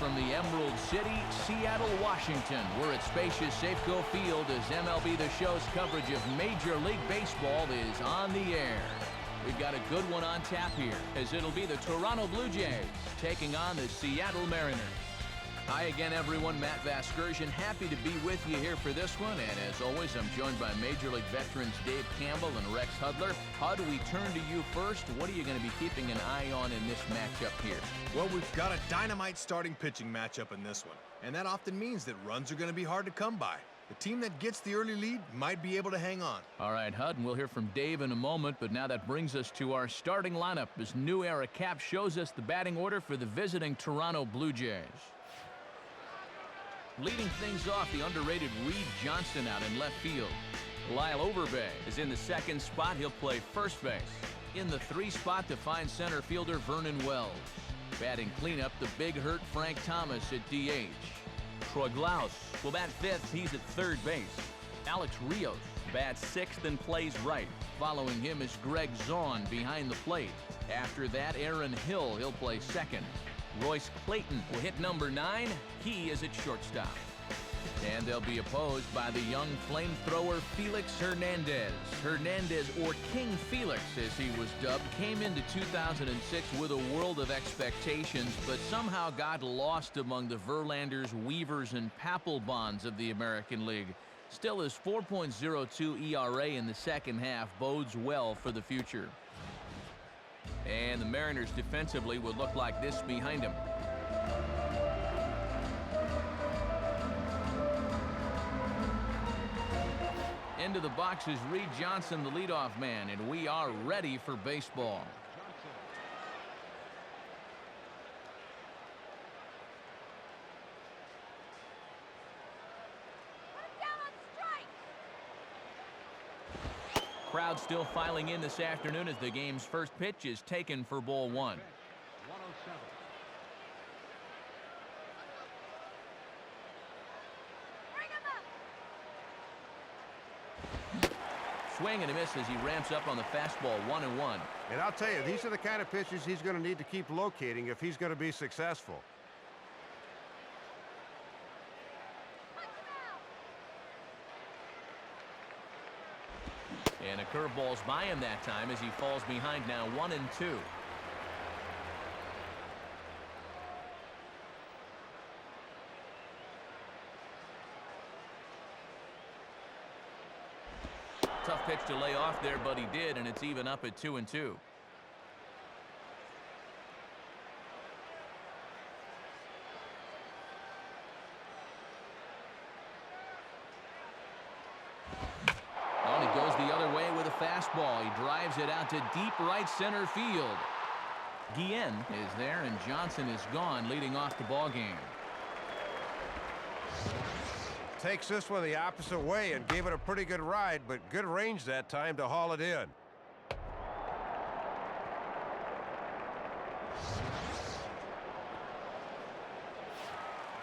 from the Emerald City, Seattle, Washington. We're at spacious Safeco Field as MLB The Show's coverage of Major League Baseball is on the air. We've got a good one on tap here, as it'll be the Toronto Blue Jays taking on the Seattle Mariners. Hi again, everyone. Matt Vasgersian, happy to be with you here for this one. And as always, I'm joined by Major League veterans Dave Campbell and Rex Hudler. Hud, we turn to you first. What are you going to be keeping an eye on in this matchup here? Well, we've got a dynamite starting pitching matchup in this one. And that often means that runs are going to be hard to come by. The team that gets the early lead might be able to hang on. All right, Hud, and we'll hear from Dave in a moment, but now that brings us to our starting lineup as New Era Cap shows us the batting order for the visiting Toronto Blue Jays. Leading things off, the underrated Reed Johnson out in left field. Lyle Overbay is in the second spot. He'll play first base. In the 3 spot to find center fielder Vernon Wells. Batting cleanup, the big hurt Frank Thomas at DH. Troy Glaus will bat 5th. He's at third base. Alex Rios bats 6th and plays right. Following him is Greg Zaun behind the plate. After that, Aaron Hill. He'll play second. Royce Clayton will hit number 9. He is at shortstop. And they'll be opposed by the young flamethrower Felix Hernandez. Hernandez, or King Felix as he was dubbed, came into 2006 with a world of expectations, but somehow got lost among the Verlanders, Weavers, and Papelbons of the American League. Still, his 4.02 ERA in the second half bodes well for the future. And the Mariners defensively would look like this behind him. Into the box is Reed Johnson, the leadoff man, and we are ready for baseball. Crowd still filing in this afternoon as the game's first pitch is taken for ball 1. Swing and a miss as he ramps up on the fastball, 1-1. And I'll tell you, these are the kind of pitches he's going to need to keep locating if he's going to be successful. And a curveball's by him that time as he falls behind now 1-2. Tough pitch to lay off there, but he did, and it's even up at 2-2. And he goes the other way with a fastball. He drives it out to deep right center field. Guillen is there, and Johnson is gone, leading off the ball game. Takes this one the opposite way and gave it a pretty good ride, but good range that time to haul it in.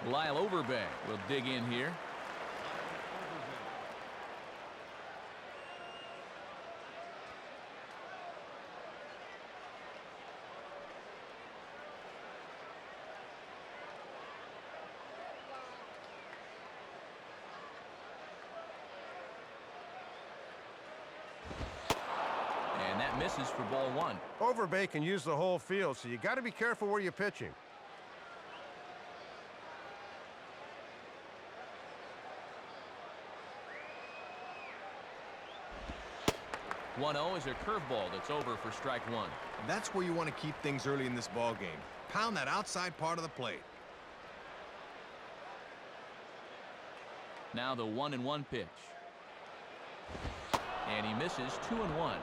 Lyle Overbay will dig in here. Misses for ball 1. Overbay can use the whole field, so you got to be careful where you're pitching. 1-0 is a curveball that's over for strike 1. That's where you want to keep things early in this ball game. Pound that outside part of the plate. Now the 1-1 pitch. And he misses 2-1.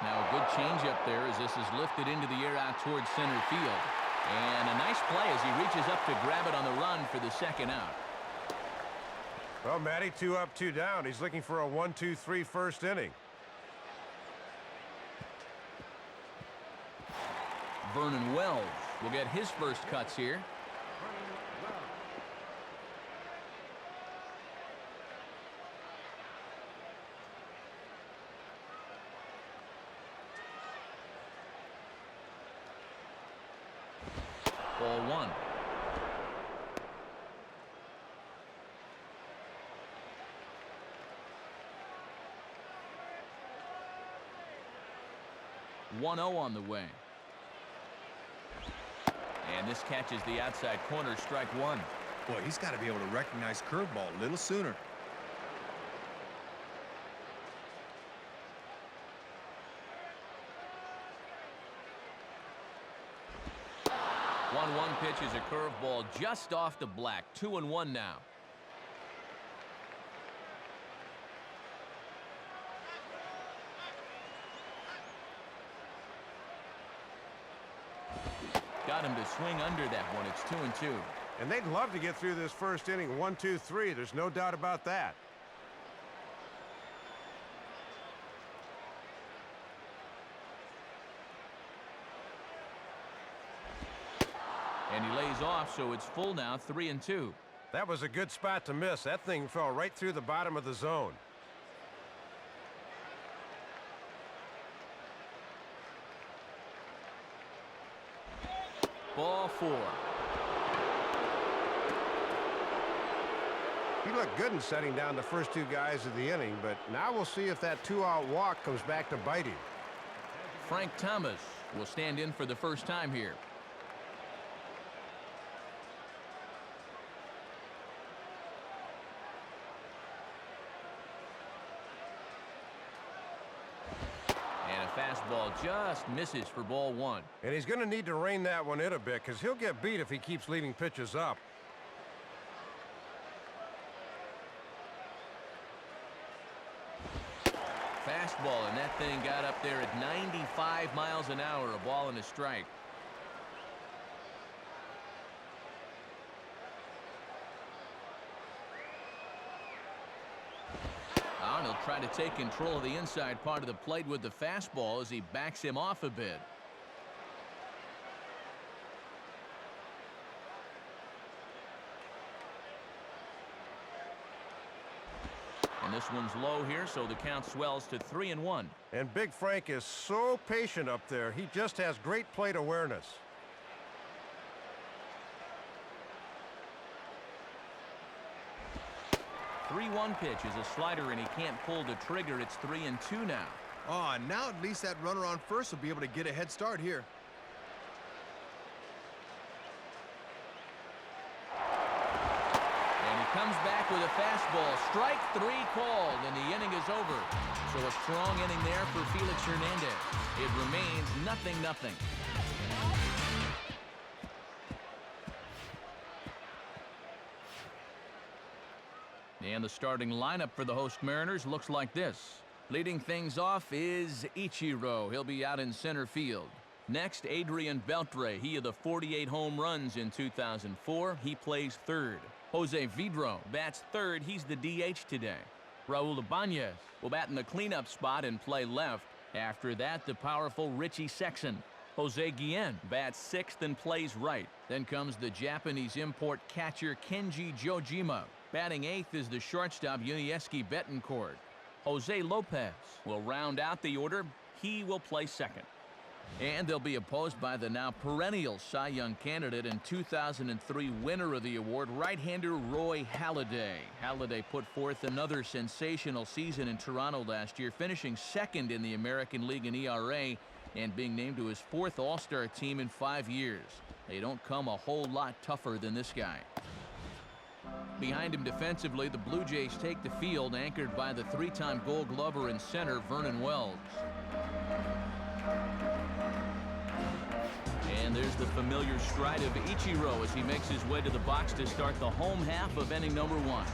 Now a good changeup there as this is lifted into the air out towards center field. And a nice play as he reaches up to grab it on the run for the second out. Well, Matty, 2 up, 2 down. He's looking for a 1-2-3 first inning. Vernon Wells will get his first cuts here. Ball one. One-0 on the way. And this catches the outside corner, strike one. Boy, he's got to be able to recognize curveball a little sooner. 1-1 pitch is a curveball just off the black. 2-1 now. Got him to swing under that one. It's 2-2. And they'd love to get through this first inning 1-2-3. There's no doubt about that. And he lays off, so it's full now, 3-2. That was a good spot to miss. That thing fell right through the bottom of the zone. Ball four. He looked good in setting down the first two guys of the inning, but now we'll see if that two-out walk comes back to bite him. Frank Thomas will stand in for the first time here. Fastball just misses for ball one. And he's going to need to rein that one in a bit because he'll get beat if he keeps leaving pitches up. Fastball, and that thing got up there at 95 miles an hour, a ball and a strike. He'll try to take control of the inside part of the plate with the fastball as he backs him off a bit. And this one's low here, so the count swells to 3-1. And Big Frank is so patient up there. He just has great plate awareness. 3-1 pitch is a slider, and he can't pull the trigger. It's 3-2 now. Oh, and now at least that runner on first will be able to get a head start here. And he comes back with a fastball. Strike three called, and the inning is over. So a strong inning there for Felix Hernandez. It remains 0-0. And the starting lineup for the host Mariners looks like this. Leading things off is Ichiro. He'll be out in center field. Next, Adrian Beltre. He had the 48 home runs in 2004. He plays third. Jose Vidro bats third. He's the DH today. Raul Ibanez will bat in the cleanup spot and play left. After that, the powerful Richie Sexson. Jose Guillen bats sixth and plays right. Then comes the Japanese import catcher Kenji Jojima. Batting eighth is the shortstop Yunieski Betancourt. Jose Lopez will round out the order. He will play second. And they'll be opposed by the now perennial Cy Young candidate and 2003 winner of the award, right-hander Roy Halladay. Halladay put forth another sensational season in Toronto last year, finishing second in the American League in ERA and being named to his fourth All-Star team in 5 years. They don't come a whole lot tougher than this guy. Behind him defensively, the Blue Jays take the field, anchored by the three-time Gold Glover in center, Vernon Wells. And there's the familiar stride of Ichiro as he makes his way to the box to start the home half of inning number one.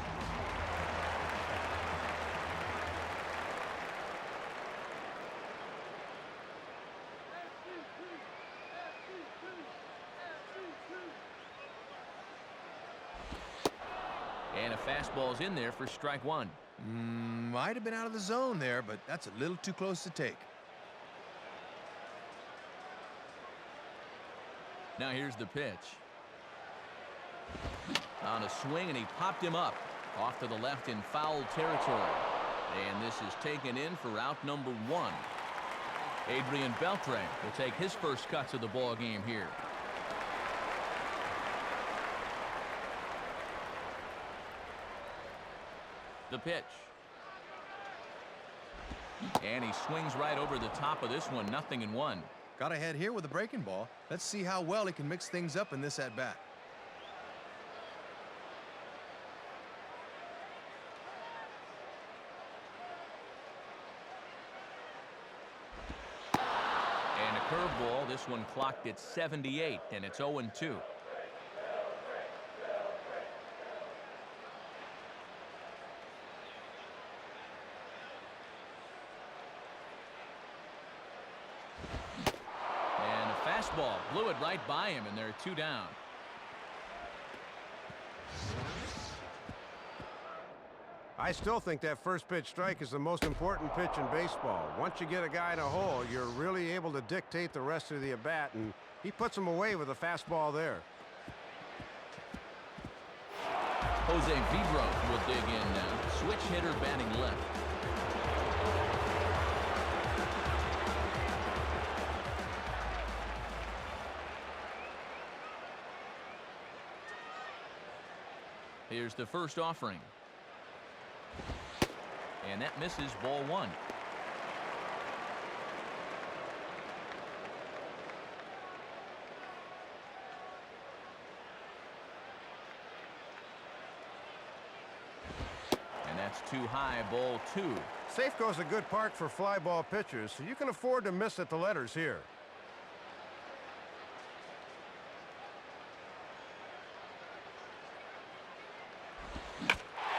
And a fastball's in there for strike one. Might have been out of the zone there, but that's a little too close to take. Now here's the pitch. On a swing, and he popped him up. Off to the left in foul territory. And this is taken in for out number one. Adrian Beltre will take his first cuts of the ball game here. The pitch. And he swings right over the top of this one, 0-1. Got ahead here with a breaking ball. Let's see how well he can mix things up in this at-bat. And a curveball. This one clocked at 78, and it's 0-2. Fastball blew it right by him, and they're 2 down. I still think that first pitch strike is the most important pitch in baseball. Once you get a guy in a hole, you're really able to dictate the rest of the at-bat, and he puts him away with a fastball there. Jose Vibro will dig in now. Switch hitter batting left. Here's the first offering. And that misses, ball 1. And that's too high, ball 2. Safeco's a good park for fly ball pitchers, so you can afford to miss at the letters here.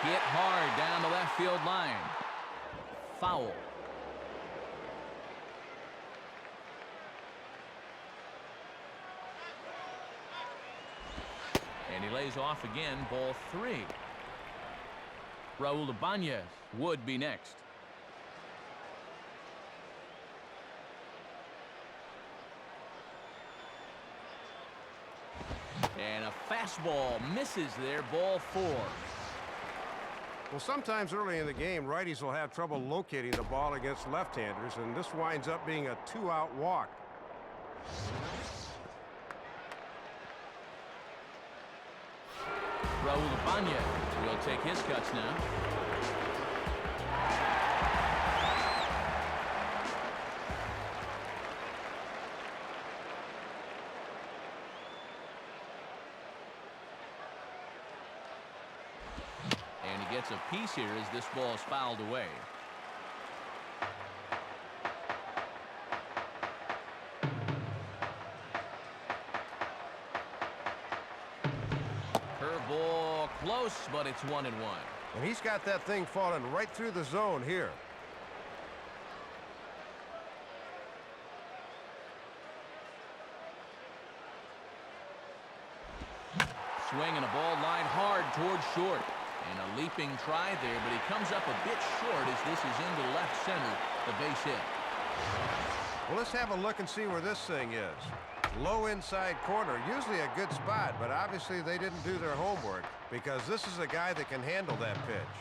Hit hard down the left field line. Foul. And he lays off again, ball 3. Raul Ibanez would be next. And a fastball misses there, ball 4. Well, sometimes early in the game, righties will have trouble locating the ball against left-handers, and this winds up being a 2-out walk. Raul Ibanez will take his cuts now. And he gets a piece here as this ball is fouled away. Curveball close, but it's 1-1. And he's got that thing falling right through the zone here. Swinging a ball line hard towards short. And a leaping try there, but he comes up a bit short as this is into left center, the base hit. Well, let's have a look and see where this thing is. Low inside corner, usually a good spot, but obviously they didn't do their homework because this is a guy that can handle that pitch.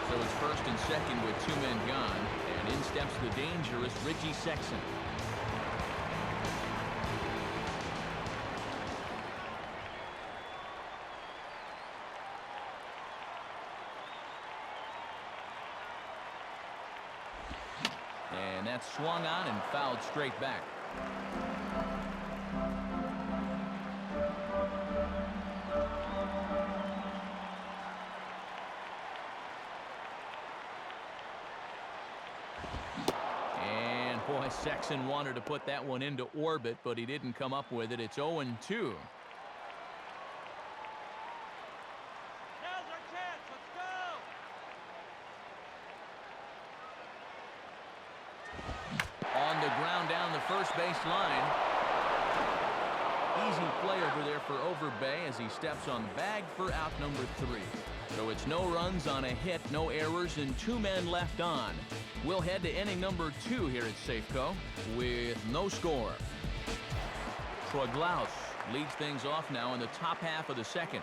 So it's first and second with 2 men gone, and in steps the dangerous Richie Sexson. And that's swung on and fouled straight back. And boy, Sexson wanted to put that one into orbit, but he didn't come up with it. It's 0-2. On the ground down the first base line. Easy play over there for Overbay as he steps on the bag for out number 3. So it's no runs on a hit, no errors, and 2 men left on. We'll head to inning number 2 here at Safeco with no score. Troy Glaus leads things off now in the top half of the second.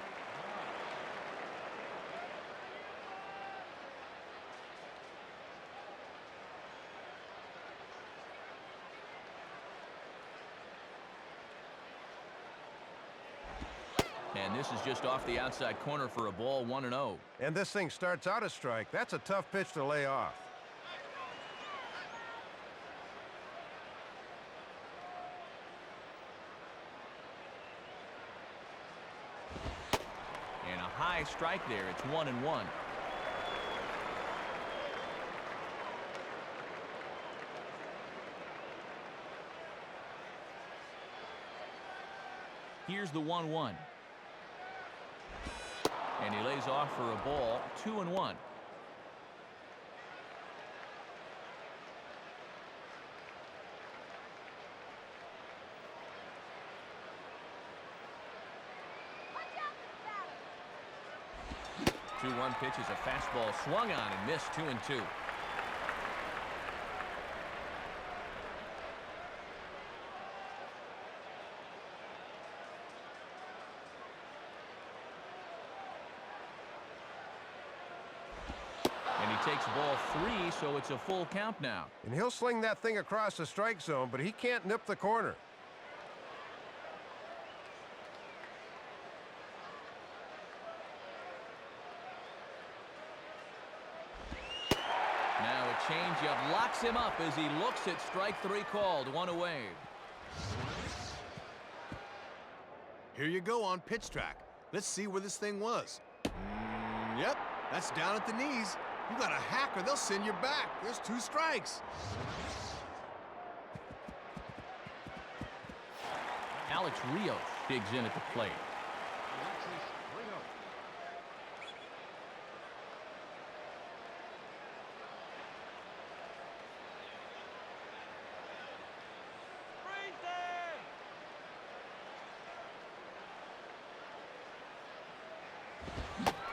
And this is just off the outside corner for a ball, 1-0. And this thing starts out a strike. That's a tough pitch to lay off. And a high strike there. It's 1-1. Here's the 1-1. And he lays off for a ball, 2-1. Two-one pitch is a fastball swung on and missed, 2-2. Takes ball 3, so it's a full count now. And he'll sling that thing across the strike zone, but he can't nip the corner. Now a changeup locks him up as he looks at strike 3 called, 1 away. Here you go on pitch track. Let's see where this thing was. Yep, that's down at the knees. You got a hack or they'll send you back. There's 2 strikes. Alex Rios digs in at the plate.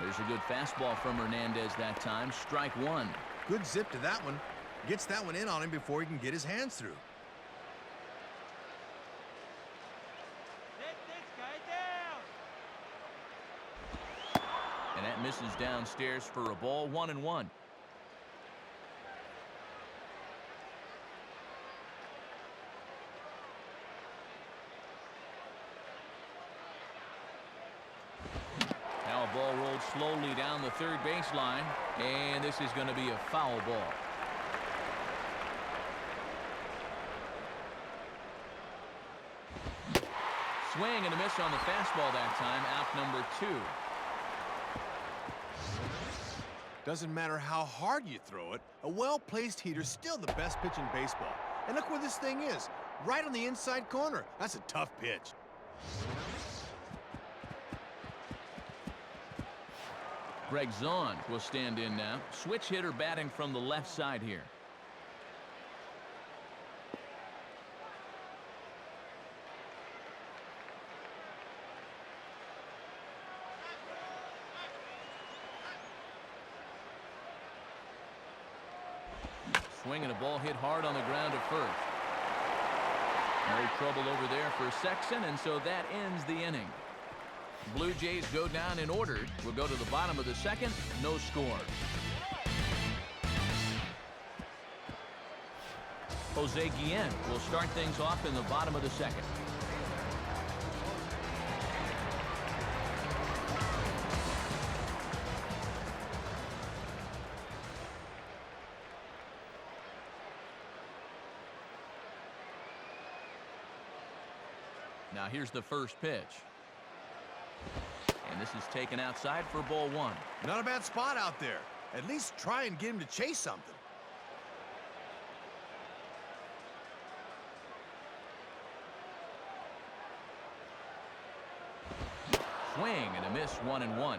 There's a good fastball from Hernandez that time. Strike 1. Good zip to that one. Gets that one in on him before he can get his hands through. Let this guy down. And that misses downstairs for a ball, 1-1. Ball rolled slowly down the third baseline, and this is going to be a foul ball. Swing and a miss on the fastball that time, out number 2. Doesn't matter how hard you throw it, a well-placed heater's still the best pitch in baseball. And look where this thing is, right on the inside corner. That's a tough pitch. Greg Zahn will stand in now. Switch hitter batting from the left side here. Swing and a ball hit hard on the ground at first. No trouble over there for Sexton, and so that ends the inning. Blue Jays go down in order. We'll go to the bottom of the second. No score. Jose Guillen will start things off in the bottom of the second. Now here's the first pitch. And this is taken outside for ball 1. Not a bad spot out there. At least try and get him to chase something. Swing and a miss, 1-1.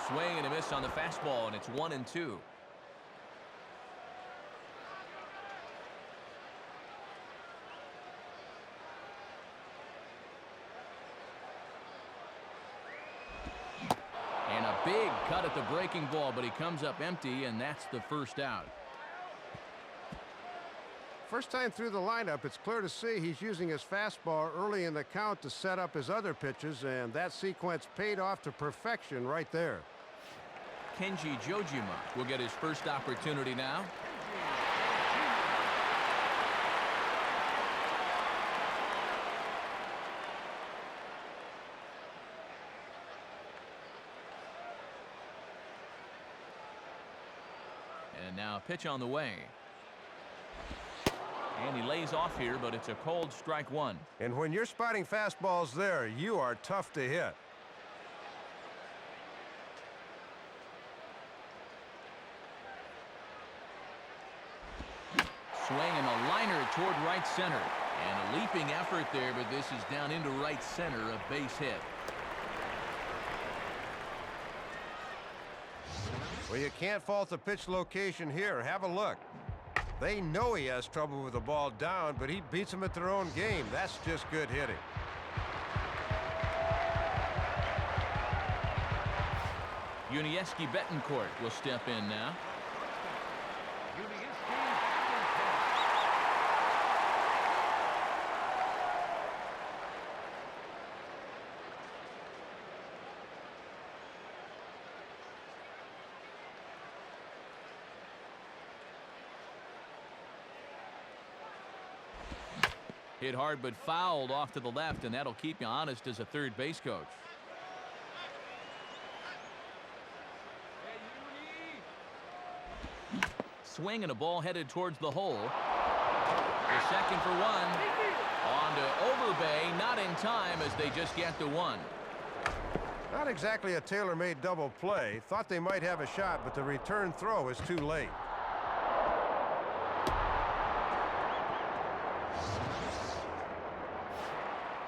Swing and a miss on the fastball, and it's 1-2. And a big cut at the breaking ball, but he comes up empty, and that's the first out. First time through the lineup, it's clear to see he's using his fastball early in the count to set up his other pitches, and that sequence paid off to perfection right there. Kenji Jojima will get his first opportunity now. And now a pitch on the way. And he lays off here, but it's a cold strike one. And when you're spotting fastballs there, you are tough to hit. Swing and a liner toward right center. And a leaping effort there, but this is down into right center, a base hit. Well, you can't fault the pitch location here. Have a look. They know he has trouble with the ball down, but he beats them at their own game. That's just good hitting. Unieski Betancourt will step in now. Hit hard but fouled off to the left, and that'll keep you honest as a third base coach. Swing and a ball headed towards the hole. The second for one. On to Overbay, not in time as they just get the one. Not exactly a tailor-made double play. Thought they might have a shot, but the return throw is too late.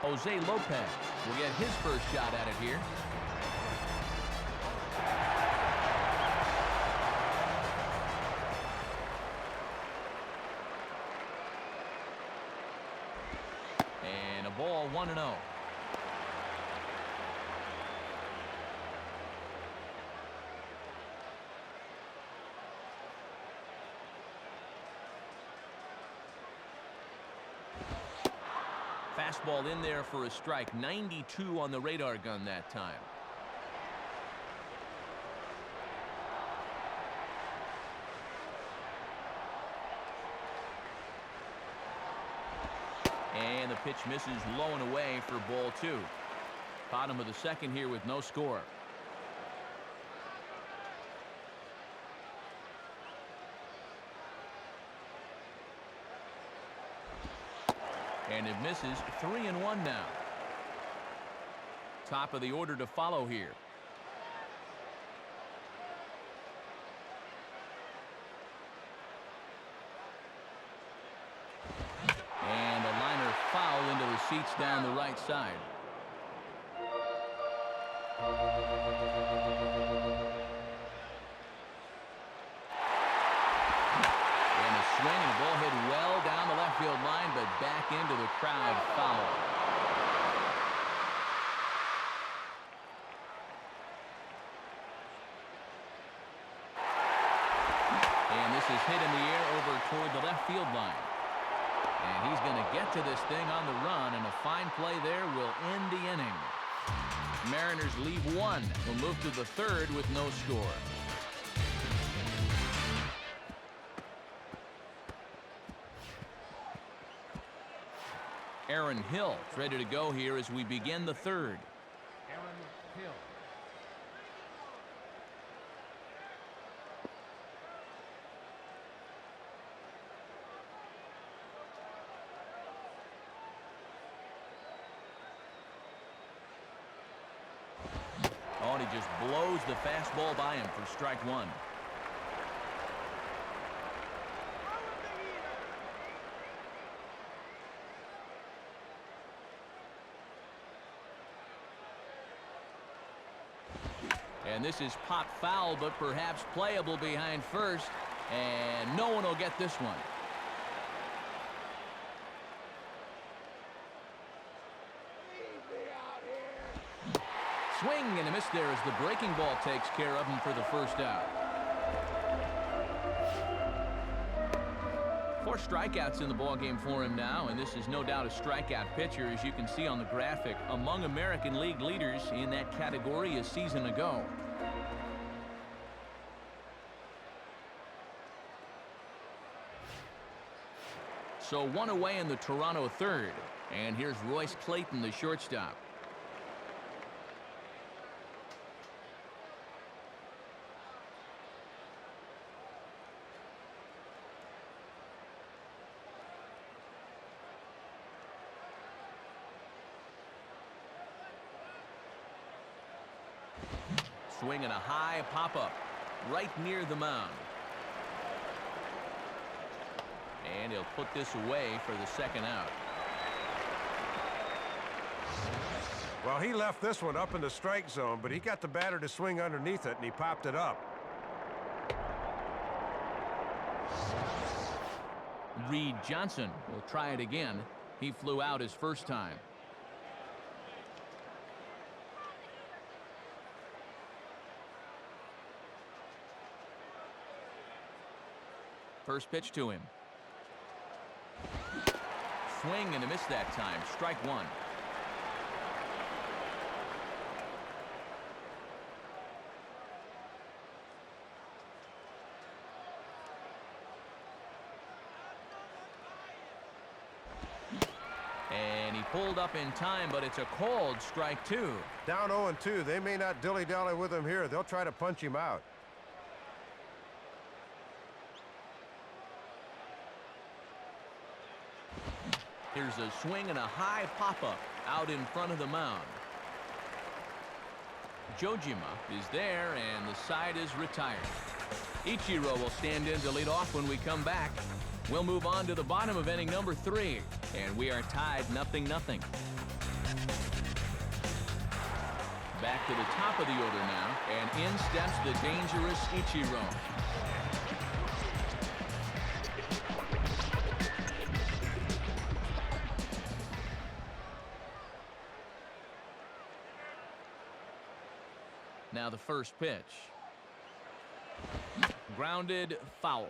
Jose Lopez will get his first shot at it here. And a ball 1-0. Fastball in there for a strike. 92 on the radar gun that time. And the pitch misses low and away for ball two. Bottom of the second here with no score. And it misses. 3-1 now. Top of the order to follow here. And a liner foul into the seats down the right side. And a swing and a ball hit well down the left field line, but back into the crowd. Foul. And this is hit in the air over toward the left field line. And he's going to get to this thing on the run, and a fine play there will end the inning. Mariners leave one. Will move to the third with no score. Aaron Hill is ready to go here as we begin the third. Aaron Hill. Oh, and he just blows the fastball by him for strike one. And this is pop foul, but perhaps playable behind first. And no one will get this one. Swing and a miss there as the breaking ball takes care of him for the first out. 4 strikeouts in the ballgame for him now, and this is no doubt a strikeout pitcher, as you can see on the graphic, among American League leaders in that category a season ago. So one away in the Toronto third. And here's Royce Clayton, the shortstop. Swinging a high pop-up right near the mound. And he'll put this away for the second out. Well, he left this one up in the strike zone, but he got the batter to swing underneath it, and he popped it up. Reed Johnson will try it again. He flew out his first time. First pitch to him. Swing and a miss that time. Strike one. And he pulled up in time, but it's a called strike two. Down 0-2. They may not dilly-dally with him here. They'll try to punch him out. Here's a swing and a high pop-up out in front of the mound. Jojima is there, and the side is retired. Ichiro will stand in to lead off when we come back. We'll move on to the bottom of inning number 3, and we are tied 0-0. Back to the top of the order now, and in steps the dangerous Ichiro. Now the first pitch. Grounded foul.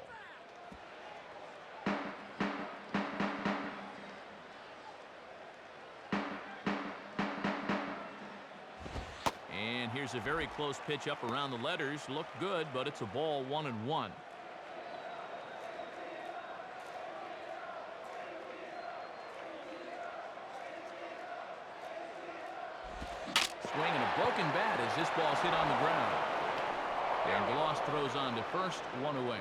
And here's a very close pitch up around the letters. Looked good, but it's a ball 1-1. Swing and a broken bat as this ball's hit on the ground. And Gloss throws on to first, one away.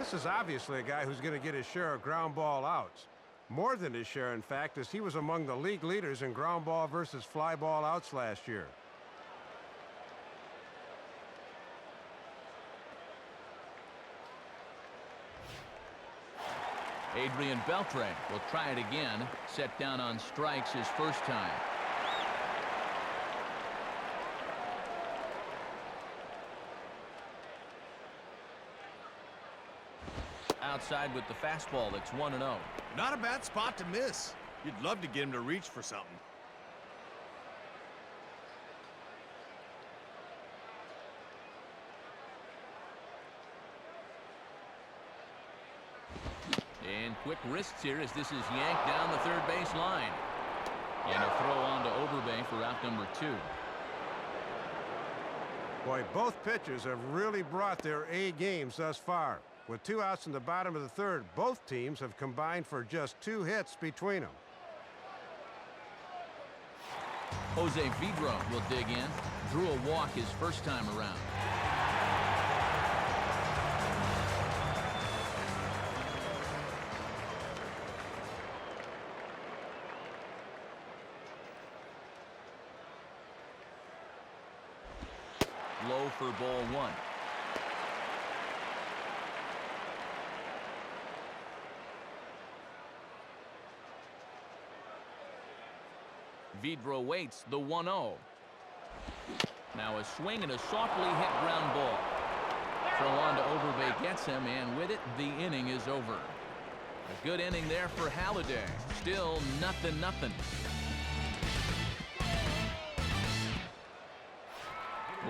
This is obviously a guy who's going to get his share of ground ball outs. More than his share, in fact, as he was among the league leaders in ground ball versus fly ball outs last year. Adrian Beltre will try it again. Set down on strikes his first time. Outside with the fastball. It's 1-0. Not a bad spot to miss. You'd love to get him to reach for something. And quick wrists here as this is yanked down the third base line. And a throw on to Overbay for out number 2. Boy, both pitchers have really brought their A games thus far. With 2 outs in the bottom of the third, both teams have combined for just 2 hits between them. Jose Vidro will dig in. Drew a walk his first time around. Low for ball 1. Vidro waits the 1-0. Now a swing and a softly hit ground ball. Throw on to Overbay gets him, and with it, the inning is over. A good inning there for Halladay. Still 0-0.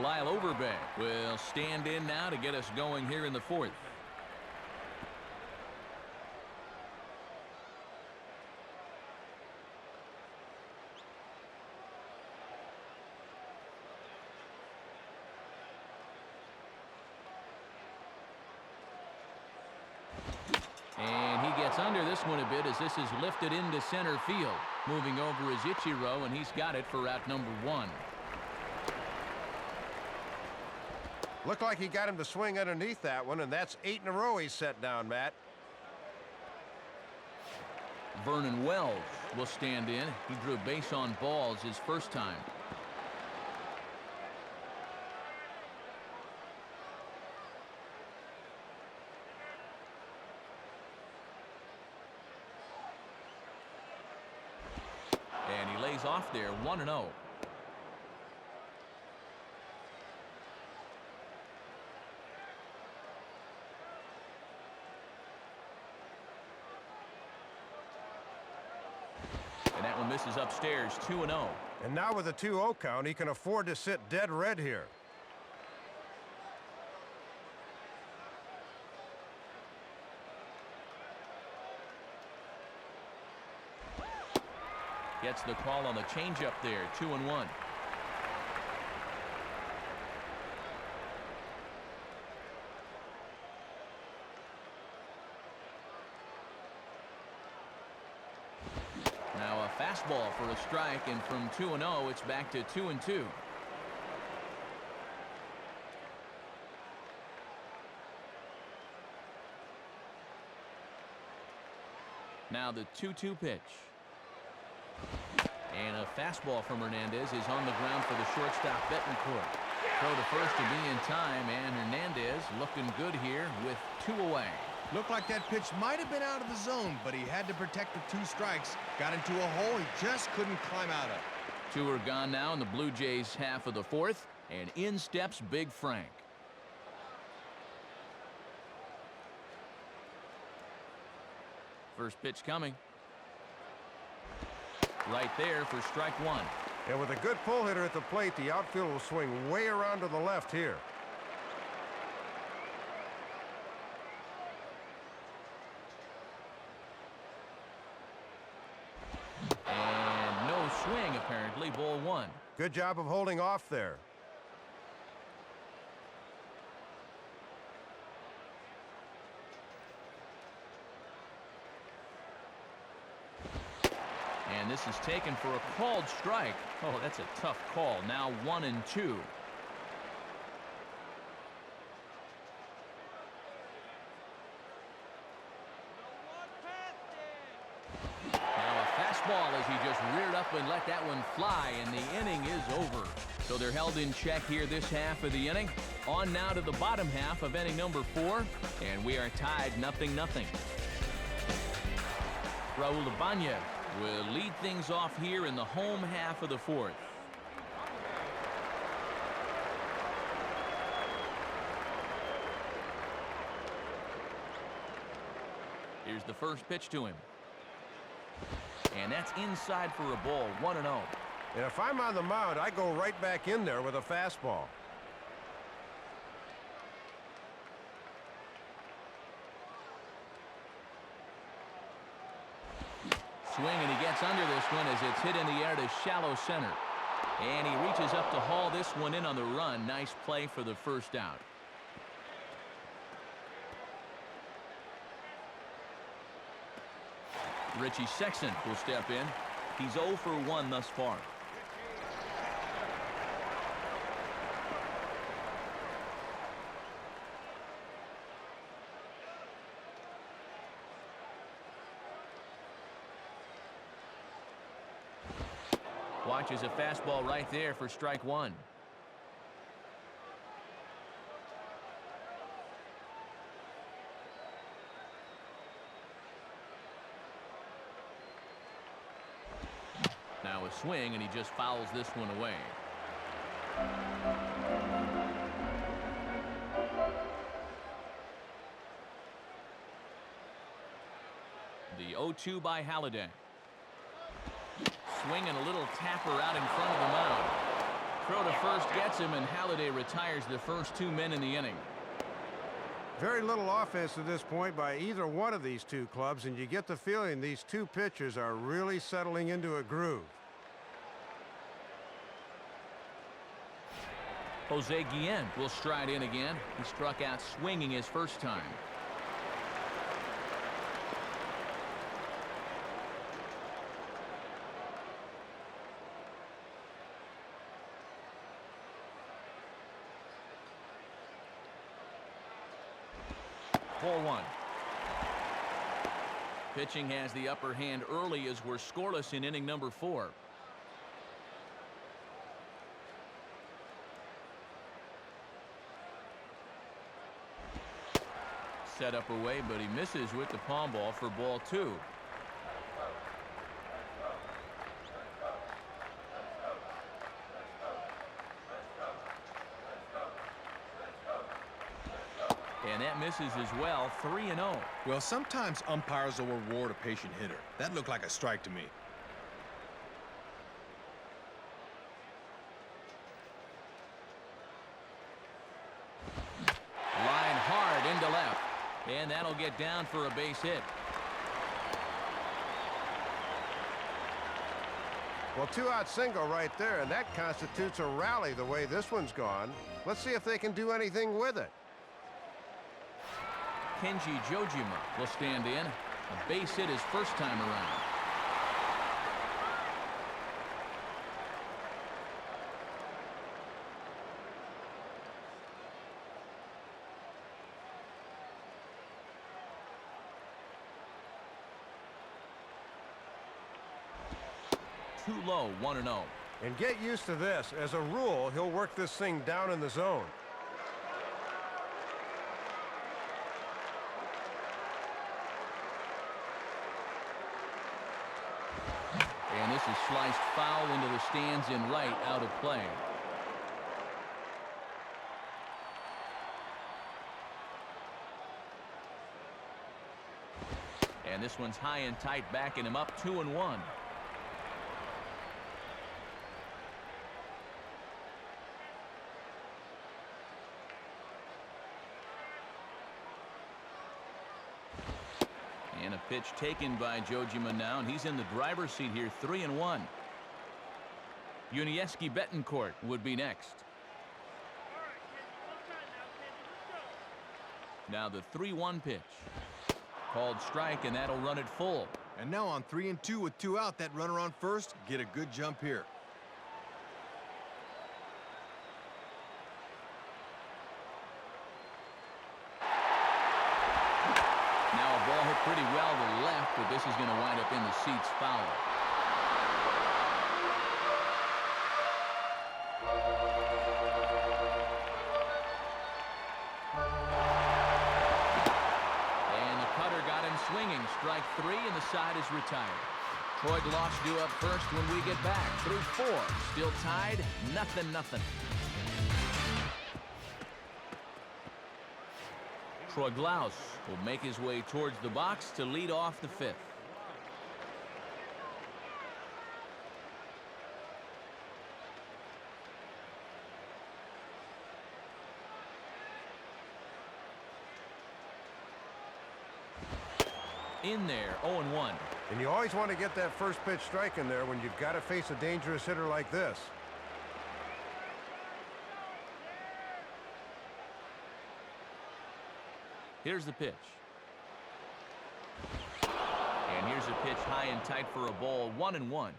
Lyle Overbay will stand in now to get us going here in the 4th. gets under this one a bit as this is lifted into center field. Moving over is Ichiro, and he's got it for out number 1. Looked like he got him to swing underneath that one, and that's 8 in a row he's set down, Matt. Vernon Wells will stand in. He drew base on balls his first time. And he lays off there, 1-0. And that one misses upstairs, 2-0. And now with a 2-0 count, he can afford to sit dead red here. Gets the call on the changeup there, 2-1. Now a fastball for a strike, and from 2-0 it's back to 2-2. Now the 2-2 pitch. And a fastball from Hernandez is on the ground for the shortstop Betancourt. Throw to first to be in time, and Hernandez looking good here with 2 away. Looked like that pitch might have been out of the zone, but he had to protect the 2 strikes. Got into a hole he just couldn't climb out of. 2 are gone now in the Blue Jays' half of the 4th, and in steps Big Frank. First pitch coming. Right there for strike 1. And with a good pull hitter at the plate, the outfield will swing way around to the left here. And no swing, apparently. Ball 1. Good job of holding off there. And this is taken for a called strike. Oh, that's a tough call. Now 1-2. Now a fastball as he just reared up and let that one fly, and the inning is over. So they're held in check here this half of the inning. On now to the bottom half of inning number 4, and we are tied 0-0. Raul Ibanez will lead things off here in the home half of the 4th. Here's the first pitch to him. And that's inside for a ball, 1-0. And if I'm on the mound, I go right back in there with a fastball. Swing, and he gets under this one as it's hit in the air to shallow center. And he reaches up to haul this one in on the run. Nice play for the first out. Richie Sexson will step in. He's 0 for 1 thus far. Watches a fastball right there for strike 1. Now a swing, and he just fouls this one away. The 0-2 by Halladay. Swing and a little tapper out in front of the mound. Throw to first gets him, and Halladay retires the first 2 men in the inning. Very little offense at this point by either one of these 2 clubs, and you get the feeling these 2 pitchers are really settling into a groove. Jose Guillen will stride in again. He struck out swinging his first time. Ball one. Pitching has the upper hand early as we're scoreless in inning number 4. Set up away, but he misses with the palm ball for ball 2. And that misses as well. 3-0. Well, sometimes umpires will reward a patient hitter. That looked like a strike to me. Line hard into left. And that'll get down for a base hit. Well, 2-out single right there, and that constitutes a rally the way this one's gone. Let's see if they can do anything with it. Kenji Jojima will stand in. A base hit his first time around. Too low, 1-0. And get used to this. As a rule, he'll work this thing down in the zone. And this is sliced foul into the stands in right, out of play. And this one's high and tight, backing him up 2-1. And a pitch taken by Jojima now, and he's in the driver's seat here. 3-1. Yunieski Betancourt would be next. Now the 3-1 pitch. Called strike, and that'll run it full. And now on 3-2 with 2 out, that runner on first, get a good jump here. Now a ball hit pretty well to left, but this is going to wind up in the seats foul. And the cutter got him swinging. Strike 3, and the side is retired. Troy Gloss due up first when we get back. Through 4. Still tied. 0-0. Troy Glaus will make his way towards the box to lead off the 5th. In there, 0-1. And you always want to get that first pitch strike in there when you've got to face a dangerous hitter like this. Here's the pitch. And here's a pitch high and tight for a ball. 1-1.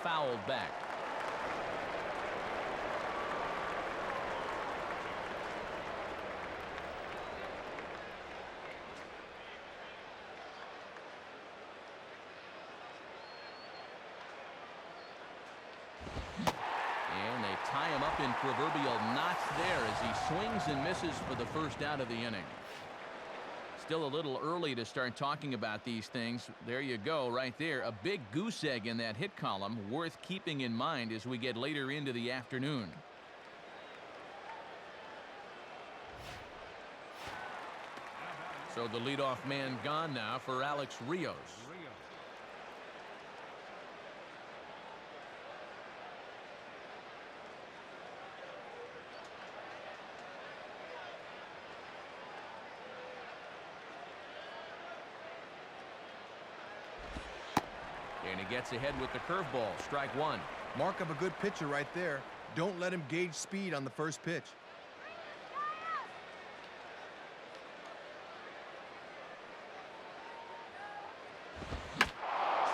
Fouled back. And they tie him up in proverbial knots there as he swings and misses for the first out of the inning. Still a little early to start talking about these things. There you go, right there. A big goose egg in that hit column, worth keeping in mind as we get later into the afternoon. So the leadoff man gone now for Alex Rios. And he gets ahead with the curveball. Strike 1. Mark of a good pitcher right there. Don't let him gauge speed on the first pitch.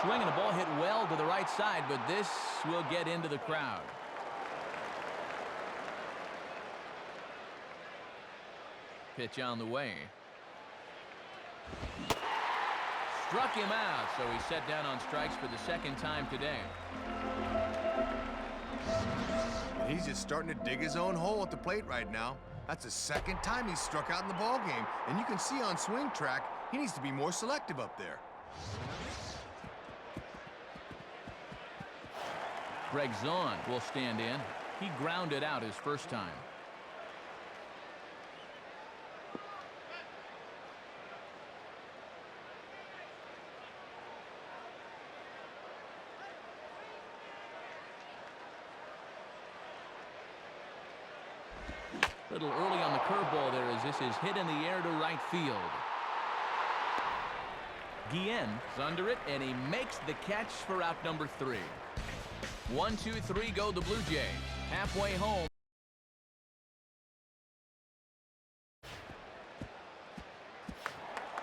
swing and the ball hit well to the right side, but this will get into the crowd. Pitch on the way. Struck him out, so he's set down on strikes for the second time today. And he's just starting to dig his own hole at the plate right now. That's the second time he's struck out in the ball game, and you can see on swing track he needs to be more selective up there. Greg Zahn will stand in. He grounded out his first time. A little early on the curveball there as this is hit in the air to right field. Guillen is under it, and he makes the catch for out number 3. 1, 2, 3 go the Blue Jays. Halfway home.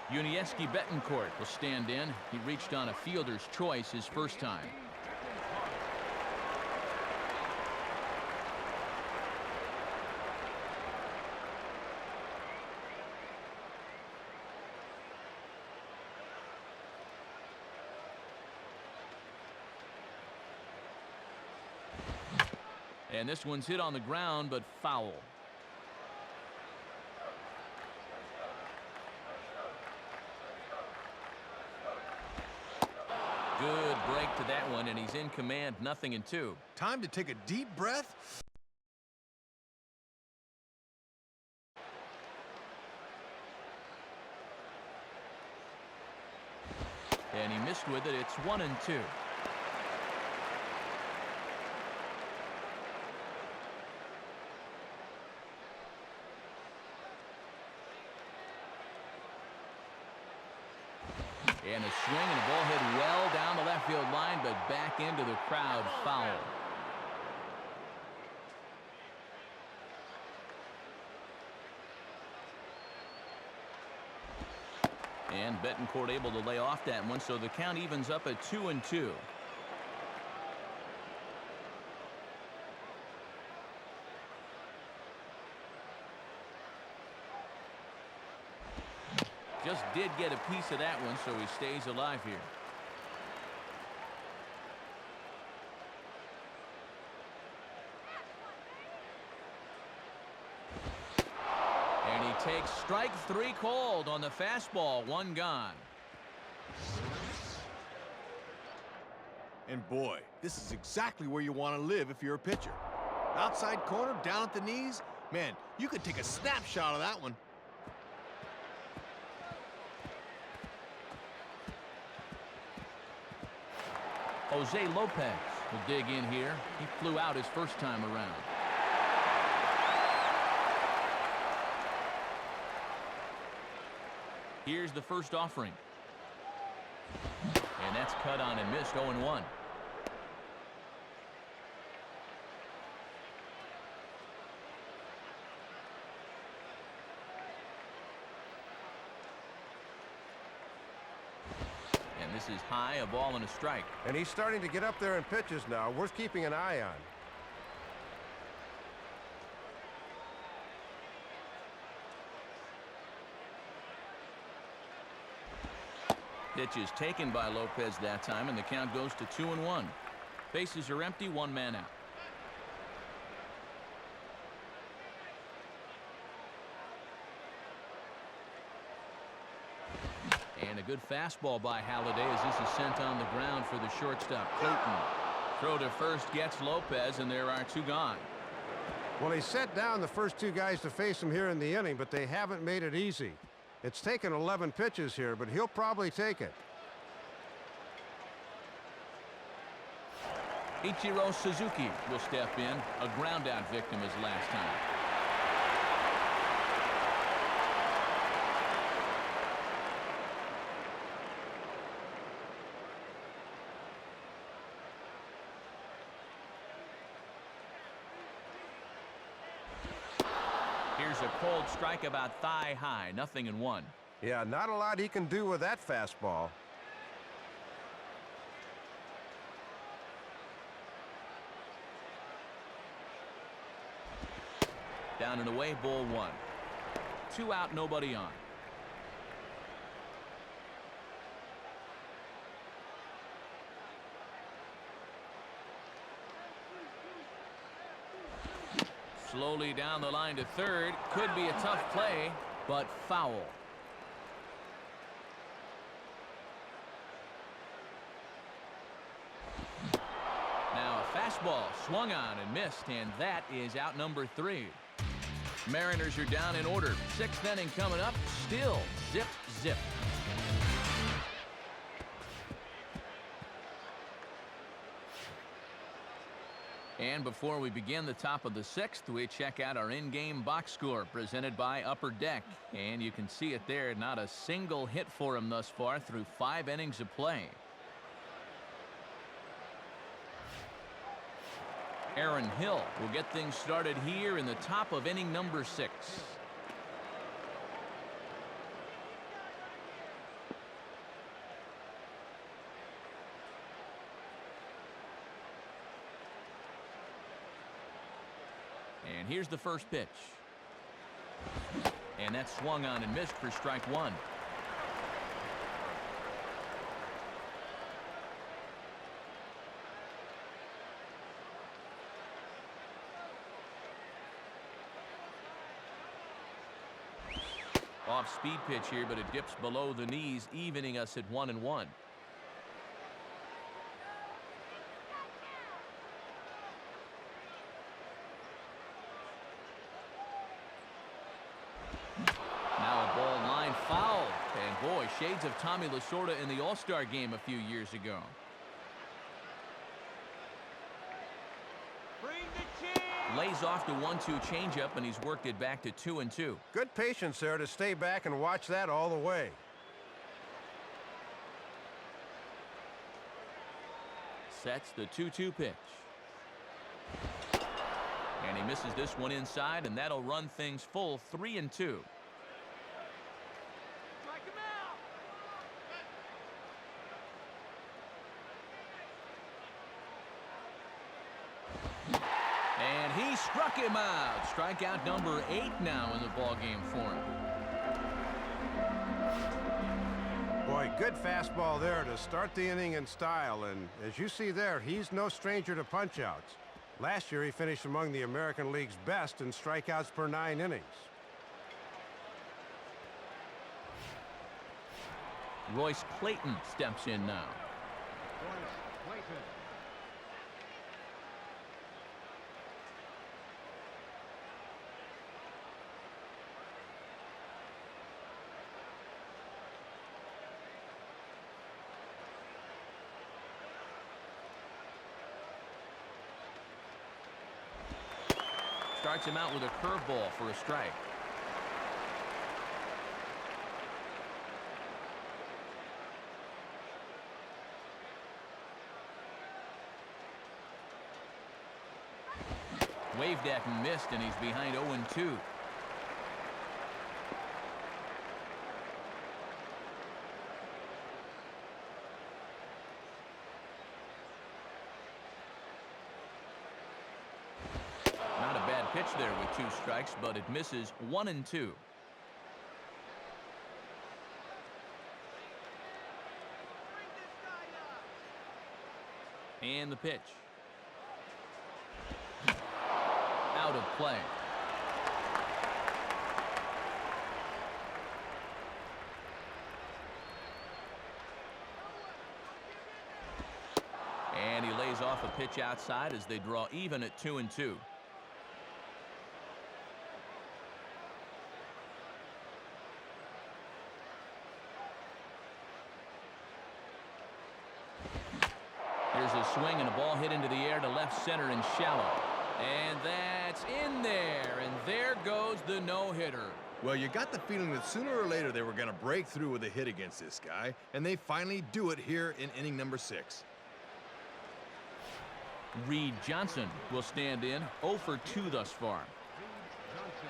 Yuniesky Betancourt will stand in. He reached on a fielder's choice his first time. And this one's hit on the ground, but foul. Good break to that one, and he's in command, 0-2. Time to take a deep breath. And he missed with it. It's 1-2. And a swing and a ball hit well down the left field line, but back into the crowd, foul. And Betancourt able to lay off that one, so the count evens up at 2-2. Just did get a piece of that one, so he stays alive here. And he takes strike 3 called on the fastball. 1 gone. And boy, this is exactly where you want to live if you're a pitcher. Outside corner, down at the knees. Man, you could take a snapshot of that one. Jose Lopez will dig in here. He flew out his first time around. Here's the first offering. And that's cut on and missed. 0-1. This is high, a ball and a strike. And he's starting to get up there in pitches now. Worth keeping an eye on. Pitch is taken by Lopez that time, and the count goes to 2-1. Bases are empty, 1 man out. And a good fastball by Halladay as this is sent on the ground for the shortstop, Clayton. Throw to first gets Lopez, and there are 2 gone. Well, he set down the first 2 guys to face him here in the inning, but they haven't made it easy. It's taken 11 pitches here, but he'll probably take it. Ichiro Suzuki will step in, a ground-out victim his last time. Here's a cold strike about thigh high, 0-1. Yeah, not a lot he can do with that fastball. down and away, ball one. 2 out, nobody on. Slowly down the line to third. Could be a tough play, but foul. Now a fastball swung on and missed, and that is out number 3. Mariners are down in order. 6th inning coming up. Still zip, zip. And before we begin the top of the 6th, we check out our in-game box score presented by Upper Deck. And you can see it there, not a single hit for him thus far through 5 innings of play. Aaron Hill will get things started here in the top of inning number 6. And here's the first pitch. And that swung on and missed for strike 1. Off-speed pitch here, but it dips below the knees, evening us at 1-1. Now a ball line foul. And boy, shades of Tommy Lasorda in the All-Star game a few years ago. Lays off the 1-2 changeup, and he's worked it back to 2-2. Good patience there to stay back and watch that all the way. Sets the 2-2 pitch. And he misses this one inside, and that'll run things full 3-2. And he struck him out. Strikeout number 8 now in the ballgame for him. Boy, good fastball there to start the inning in style. And as you see there, he's no stranger to punch-outs. Last year, he finished among the American League's best in strikeouts per 9 innings. Royce Clayton steps in now. Royce Clayton. Starts him out with a curveball for a strike. Waved at and missed, and he's behind 0-2. Not a bad pitch there with 2 strikes, but it misses 1-2. And the pitch. Out of play. And he lays off a pitch outside as they draw even at 2-2. Here's a swing and a ball hit into the air to left center and shallow. And that's in there, and there goes the no-hitter. Well, you got the feeling that sooner or later they were going to break through with a hit against this guy, and they finally do it here in inning number 6. Reed Johnson will stand in, 0 for 2 thus far. Johnson.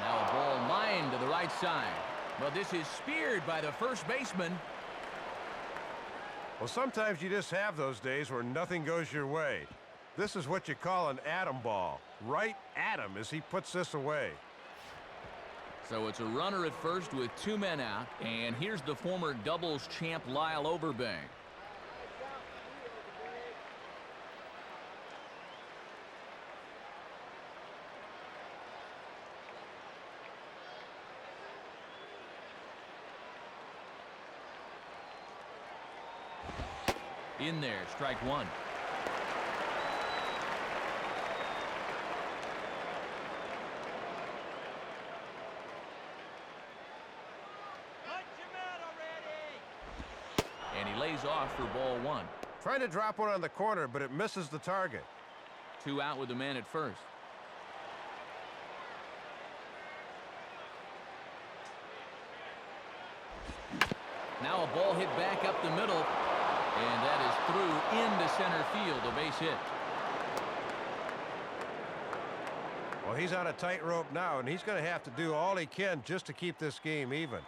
Now a ball lined to the right side. Well, this is speared by the first baseman. Well, sometimes you just have those days where nothing goes your way. This is what you call an atom ball. Right at him as he puts this away. So it's a runner at first with 2 men out. And here's the former doubles champ Lyle Overbay. In there, strike one. And he lays off for ball one. Trying to drop one on the corner, but it misses the target. 2 out with the man at first. Now a ball hit back up the middle. And that is through into center field, a base hit. Well, he's on a tightrope now, and he's going to have to do all he can just to keep this game even.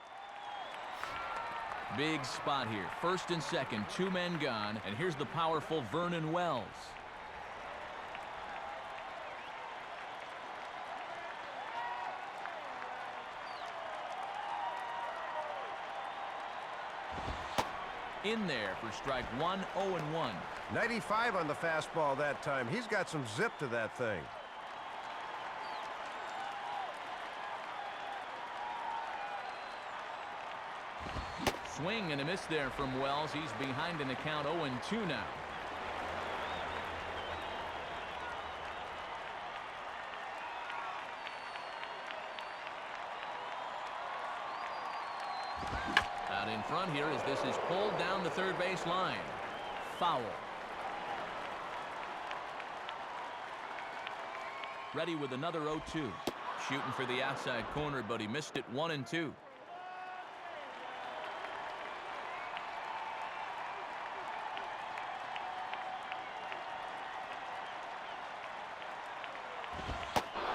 Big spot here. First and second, 2 men gone. And here's the powerful Vernon Wells. In there for strike one, 0-1. 95 on the fastball that time. He's got some zip to that thing. Swing and a miss there from Wells. He's behind in the count, 0-2 now. Out in front here as this is pulled down the third base line. Foul. Ready with another 0-2. Shooting for the outside corner, but he missed it 1-2.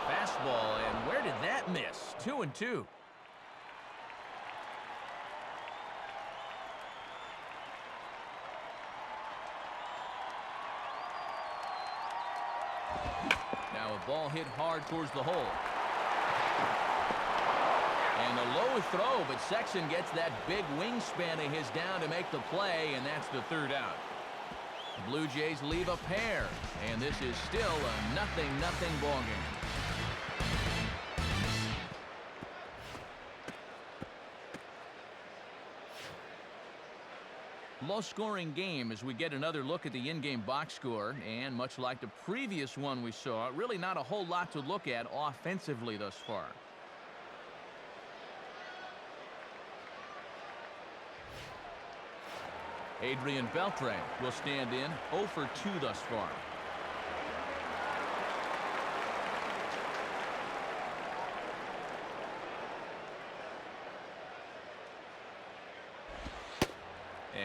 Fastball, and where did that miss? 2-2. Now a ball hit hard towards the hole. And a low throw, but Sexton gets that big wingspan of his down to make the play, and that's the third out. The Blue Jays leave a pair, and this is still a 0-0 ball game. Low-scoring game as we get another look at the in-game box score, and much like the previous one we saw, really not a whole lot to look at offensively thus far. Adrian Beltre will stand in 0 for 2 thus far.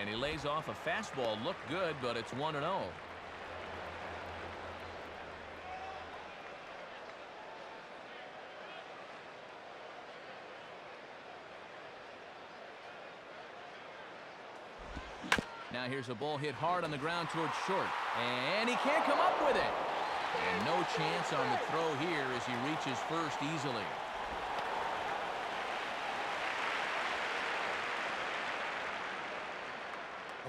And he lays off a fastball. Looked good, but it's 1-0. Now here's a ball hit hard on the ground towards short. And he can't come up with it. And no chance on the throw here as he reaches first easily.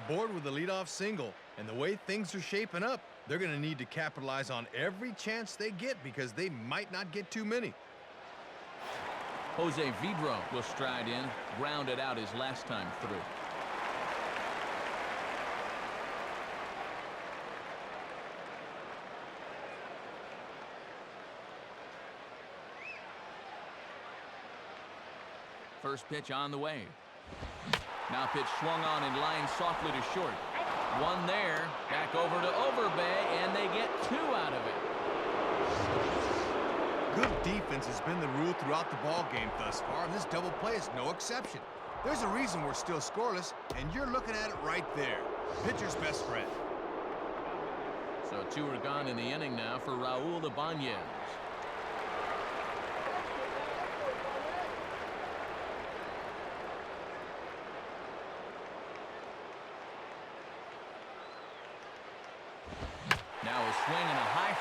Aboard with the leadoff single, and the way things are shaping up, they're going to need to capitalize on every chance they get because they might not get too many. Jose Vidro will stride in, grounded out his last time through. First pitch on the way. Now pitch swung on and lined softly to short. One there, back over to Overbay, and they get 2 out of it. Good defense has been the rule throughout the ball game thus far, and this double play is no exception. There's a reason we're still scoreless, and you're looking at it right there. Pitcher's best friend. So 2 are gone in the inning now for Raul Ibanez.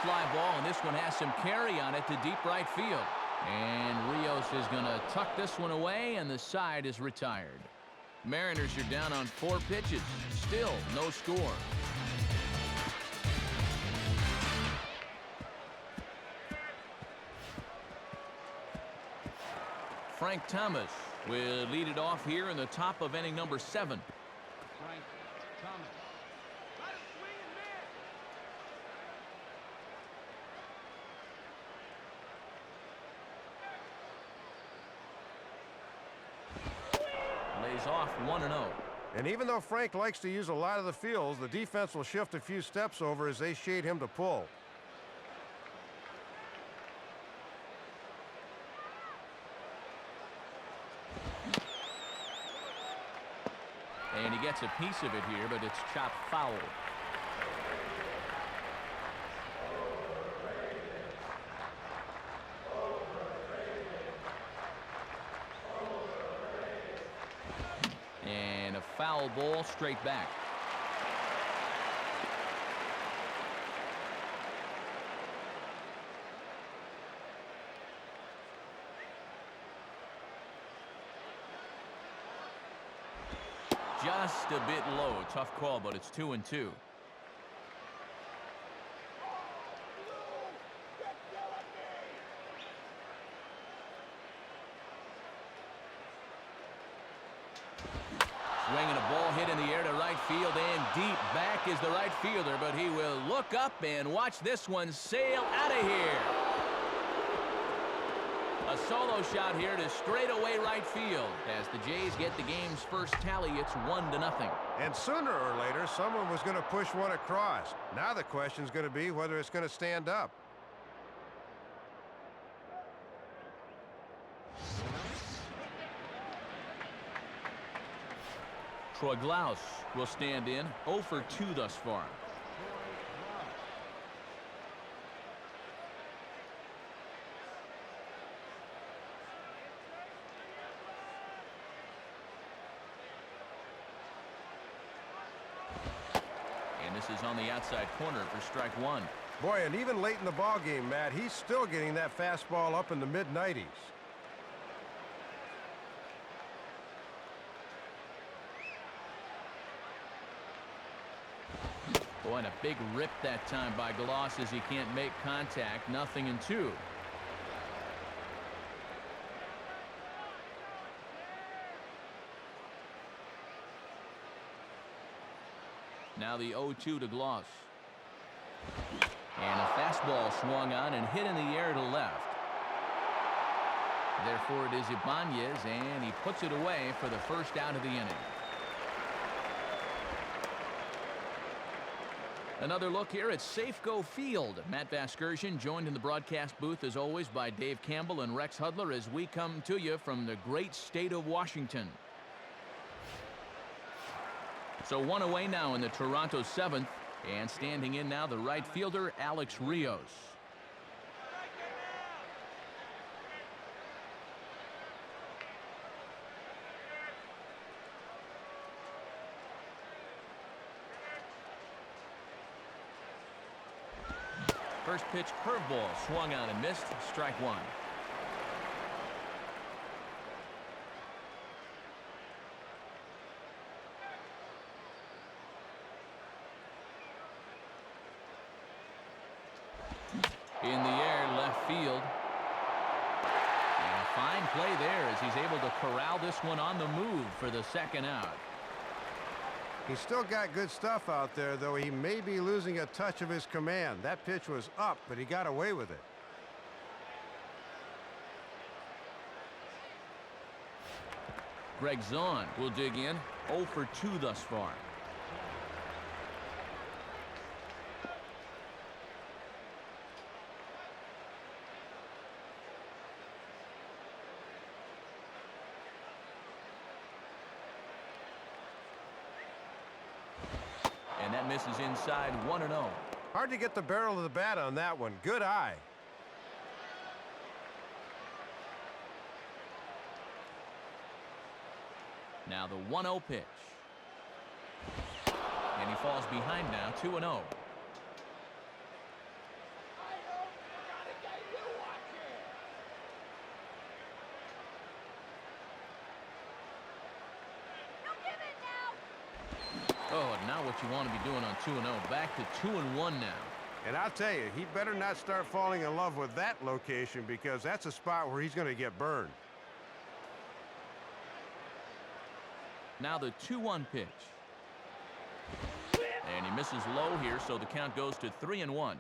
fly ball, and this one has some carry on it to deep right field. And Rios is going to tuck this one away, and the side is retired. Mariners are down on 4 pitches. Still no score. Frank Thomas will lead it off here in the top of inning number 7. Frank Thomas. Lays off 1-0. And even though Frank likes to use a lot of the fields, the defense will shift a few steps over as they shade him to pull. And he gets a piece of it here, but it's chopped foul. And a foul ball straight back. Just a bit low. Tough call, but it's 2-2. Swinging a ball hit in the air to right field, and deep back is the right fielder, but he will look up and watch this one sail out of here. A solo shot here to straightaway right field. As the Jays get the game's first tally, it's 1-0. And sooner or later, someone was going to push one across. Now the question's going to be whether it's going to stand up. Troy Glaus will stand in, 0 for 2 thus far. And this is on the outside corner for strike 1. Boy, and even late in the ball game, Matt, he's still getting that fastball up in the mid-90s. Boy, and a big rip that time by Glaus as he can't make contact. 0-2. Now the 0-2 to Glaus. And a fastball swung on and hit in the air to left. Therefore, it is Ibanez, and he puts it away for the first out of the inning. Another look here at Safeco Field. Matt Vasgersian joined in the broadcast booth as always by Dave Campbell and Rex Hudler as we come to you from the great state of Washington. So one away now in the Toronto 7th, and standing in now the right fielder Alex Rios. First pitch curveball swung on and missed. Strike 1. In the air, left field. And a fine play there as he's able to corral this one on the move for the second out. He's still got good stuff out there, though he may be losing a touch of his command. That pitch was up, but he got away with it. Greg Zahn will dig in. 0 for 2 thus far. And that misses inside. 1-0. Hard to get the barrel of the bat on that one. Good eye. Now the 1-0 pitch. And he falls behind now. 2-0. not what you want to be doing on 2-0. Back to 2-1 now. And I'll tell you, he better not start falling in love with that location because that's a spot where he's going to get burned. Now the 2-1 pitch. And he misses low here, so the count goes to 3-1.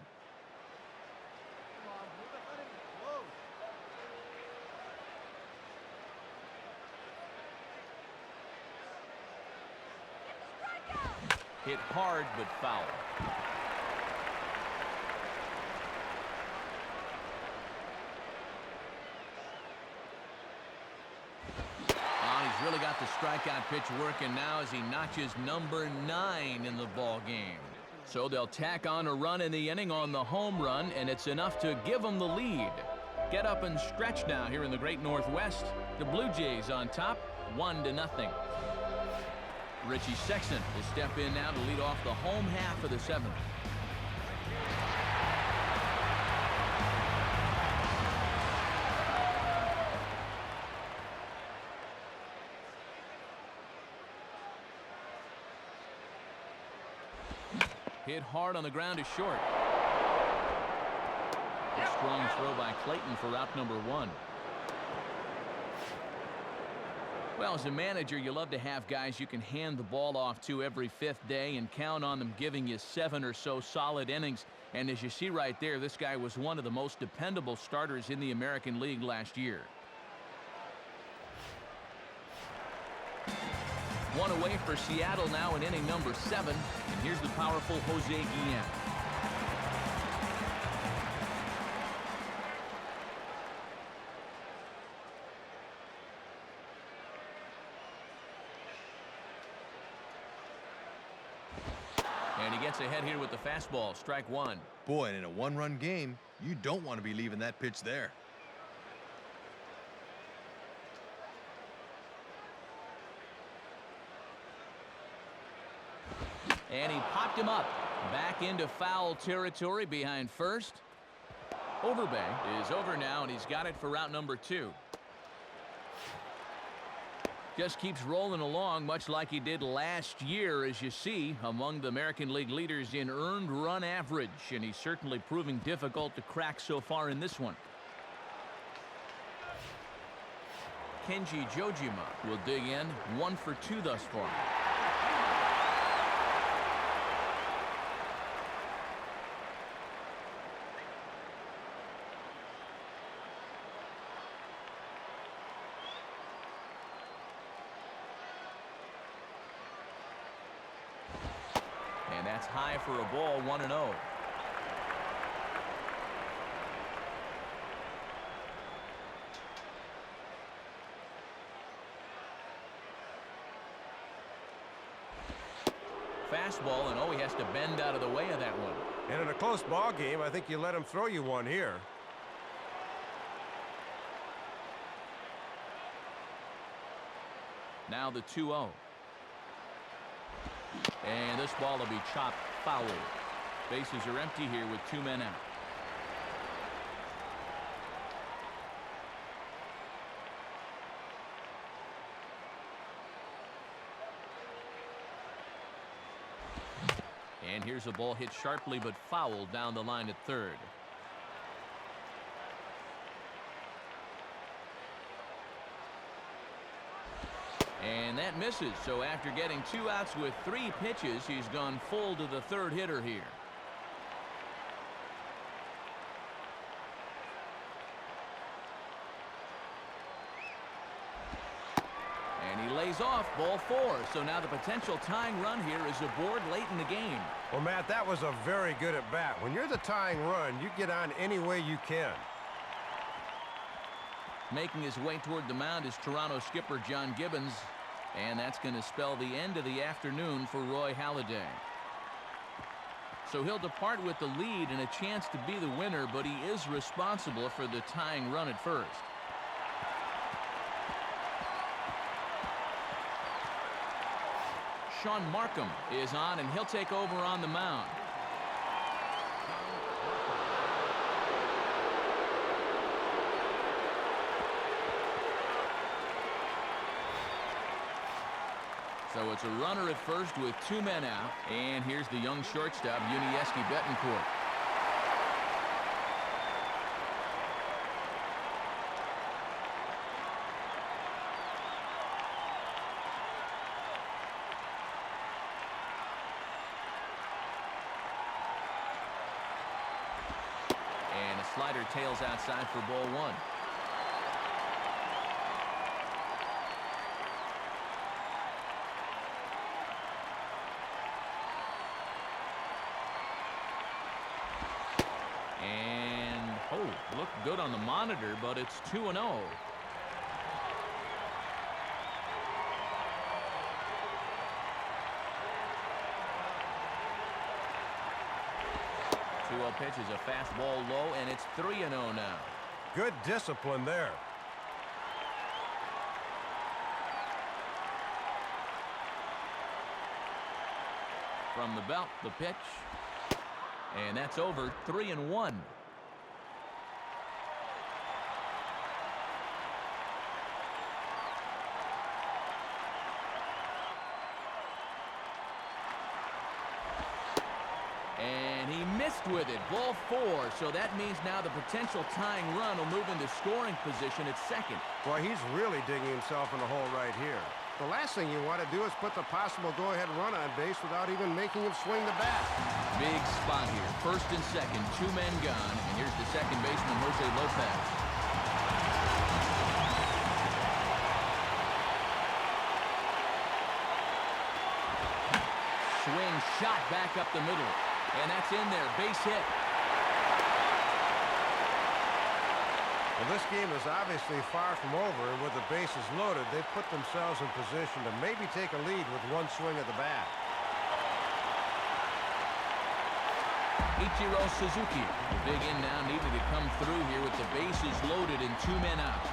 Hit hard, but foul. He's really got the strikeout pitch working now as he notches number 9 in the ball game. So they'll tack on a run in the inning on the home run, and it's enough to give them the lead. Get up and stretch now here in the Great Northwest. The Blue Jays on top, 1-0. Richie Sexton will step in now to lead off the home half of the 7th. Hit hard on the ground is short. A strong throw by Clayton for out number 1. Well, as a manager, you love to have guys you can hand the ball off to every 5th day and count on them giving you 7 or so solid innings. And as you see right there, this guy was one of the most dependable starters in the American League last year. One away for Seattle now in inning number 7. And here's the powerful Jose Guillen. And he gets ahead here with the fastball, strike 1. Boy, and in a one-run game, you don't want to be leaving that pitch there. And he popped him up. Back into foul territory behind first. Overbay is over now, and he's got it for route number 2. Just keeps rolling along, much like he did last year, as you see, among the American League leaders in earned run average. And he's certainly proving difficult to crack so far in this one. Kenji Jojima will dig in, 1 for 2 thus far. And that's high for a ball, 1-0. Fastball, and he has to bend out of the way of that one. And in a close ball game, I think you let him throw you one here. Now the 2-0. And this ball will be chopped foul. Bases are empty here with 2 men out. And here's a ball hit sharply but fouled down the line at third. And that misses, so after getting 2 outs with 3 pitches, he's gone full to the third hitter here. And he lays off, ball 4, so now the potential tying run here is aboard late in the game. Well, Matt, that was a very good at-bat. When you're the tying run, you get on any way you can. Making his way toward the mound is Toronto skipper John Gibbons, and that's going to spell the end of the afternoon for Roy Halladay. So he'll depart with the lead and a chance to be the winner, but he is responsible for the tying run at first. Sean Markham is on, and he'll take over on the mound. So it's a runner at first with 2 men out. And here's the young shortstop, Unieski Betancourt. And a slider tails outside for ball 1. And, oh, looked good on the monitor, but it's 2-0. Pitch is a fastball low, and it's 3-0 now. Good discipline there. From the belt, the pitch. And that's over. 3-1. And he missed with it. Ball 4. So that means now the potential tying run will move into scoring position at second. Well, he's really digging himself in the hole right here. The last thing you want to do is put the possible go-ahead run on base without even making him swing the bat. Big spot here. First and second, 2 men gone. And here's the second baseman, Jose Lopez. Swing shot back up the middle. And that's in there. Base hit. Well, this game is obviously far from over, and with the bases loaded, they've put themselves in position to maybe take a lead with 1 swing of the bat. Ichiro Suzuki. The big in now needed to come through here with the bases loaded and 2 men out.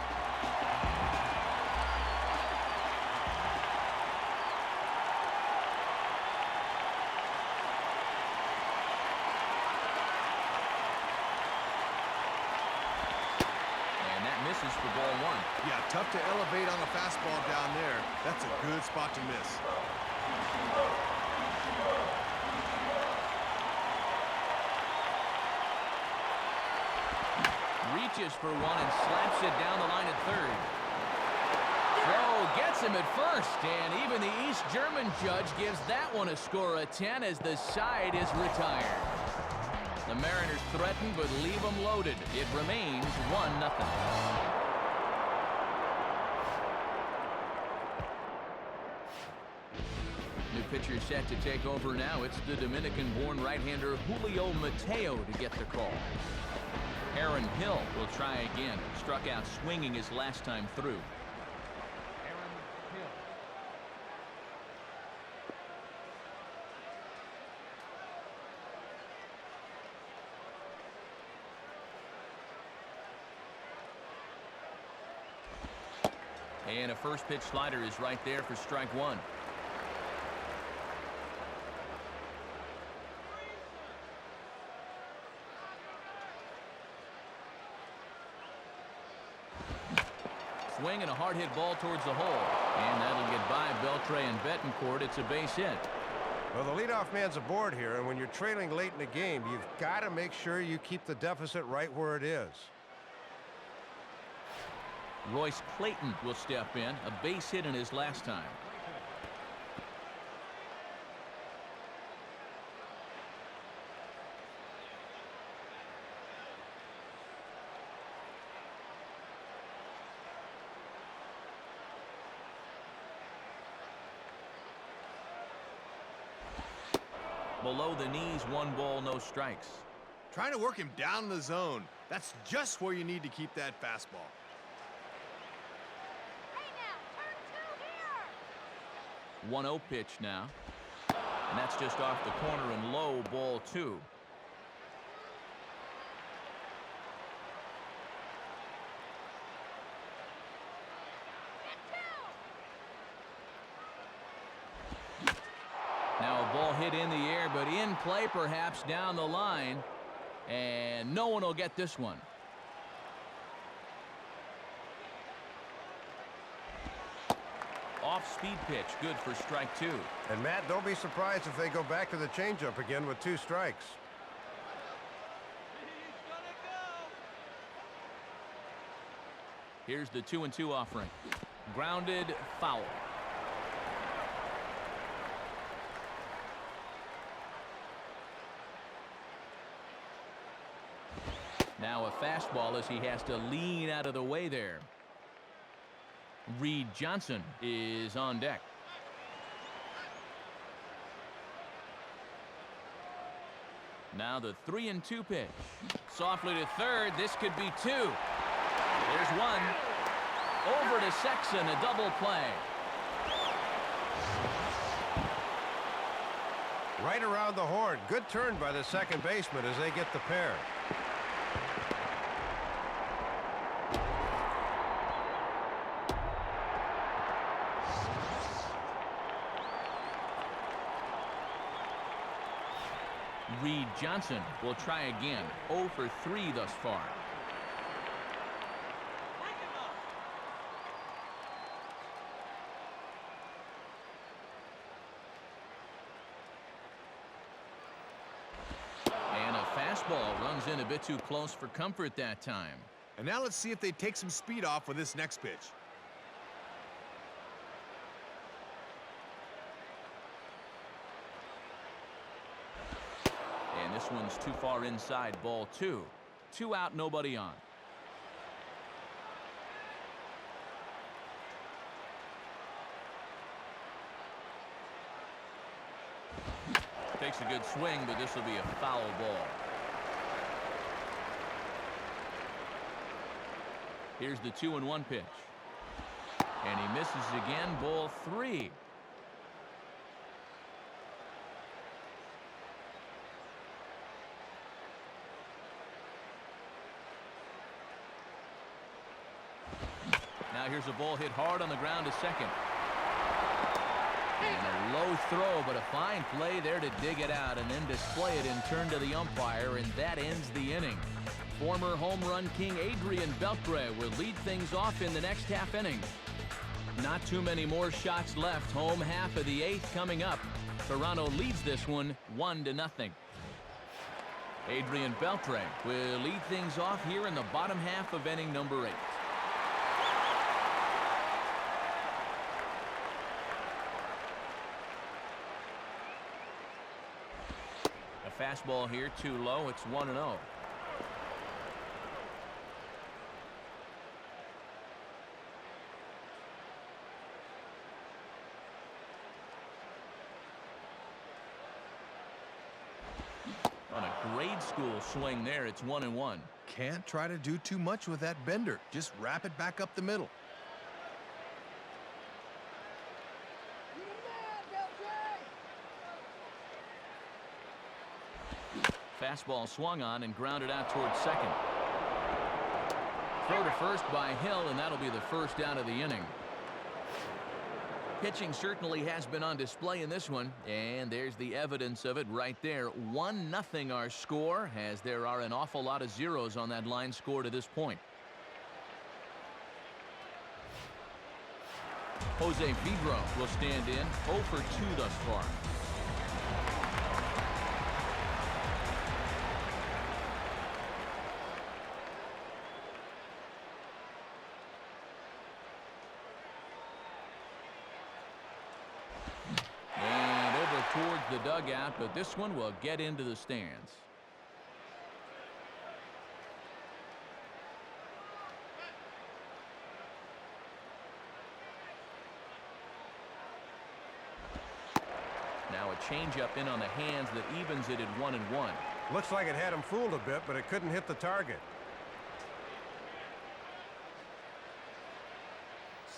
Misses for ball 1. Yeah, tough to elevate on a fastball down there. That's a good spot to miss. Reaches for 1 and slaps it down the line at third. Throw gets him at first, and even the East German judge gives that one a score of 10 as the side is retired. The Mariners threaten, but leave them loaded. It remains 1-0. New pitcher set to take over now. It's the Dominican-born right-hander Julio Mateo to get the call. Aaron Hill will try again. Struck out swinging his last time through. And a first pitch slider is right there for strike 1. Swing and a hard hit ball towards the hole. And that'll get by Beltre and Betancourt. It's a base hit. Well, the leadoff man's aboard here, and when you're trailing late in the game, you've got to make sure you keep the deficit right where it is. Royce Clayton will step in. A base hit in his last time. Below the knees, 1 ball, no strikes. Trying to work him down in the zone. That's just where you need to keep that fastball. 1-0 pitch now. And that's just off the corner and low, ball 2. Now a ball hit in the air, but in play perhaps down the line. And no one will get this one. off-speed pitch, good for strike 2. And Matt, don't be surprised if they go back to the changeup again with 2 strikes. Here's the 2-2 offering. Grounded, foul. Now a fastball as he has to lean out of the way there. Reed Johnson is on deck. Now the 3-2 pitch. Softly to third. This could be 2. There's 1. Over to Sexton, a double play. Right around the horn. Good turn by the second baseman as they get the pair. Reed Johnson will try again. 0 for 3 thus far. And a fastball runs in a bit too close for comfort that time. And now let's see if they take some speed off with this next pitch. And this one's too far inside, ball 2. 2 out, nobody on. Takes a good swing, but this will be a foul ball. Here's the 2-1 pitch. And he misses again, ball 3. Now here's a ball hit hard on the ground to second. And a low throw, but a fine play there to dig it out and then display it and turn to the umpire, and that ends the inning. Former home run king Adrian Beltre will lead things off in the next half inning. Not too many more shots left. Home half of the 8th coming up. Toronto leads this one 1-0. Adrian Beltre will lead things off here in the bottom half of inning number 8. A fastball here too low. It's 1-0. On a grade school swing there, it's 1-1. Can't try to do too much with that bender. Just wrap it back up the middle. Fastball swung on and grounded out towards second. Throw to first by Hill, and that'll be the first out of the inning. Pitching certainly has been on display in this one, and there's the evidence of it right there. 1-0 our score, as there are an awful lot of zeros on that line score to this point. Jose Vidro will stand in. 0 for 2 thus far. Towards the dugout, but this one will get into the stands. Now a changeup in on the hands that evens it at 1-1. Looks like it had him fooled a bit, but it couldn't hit the target.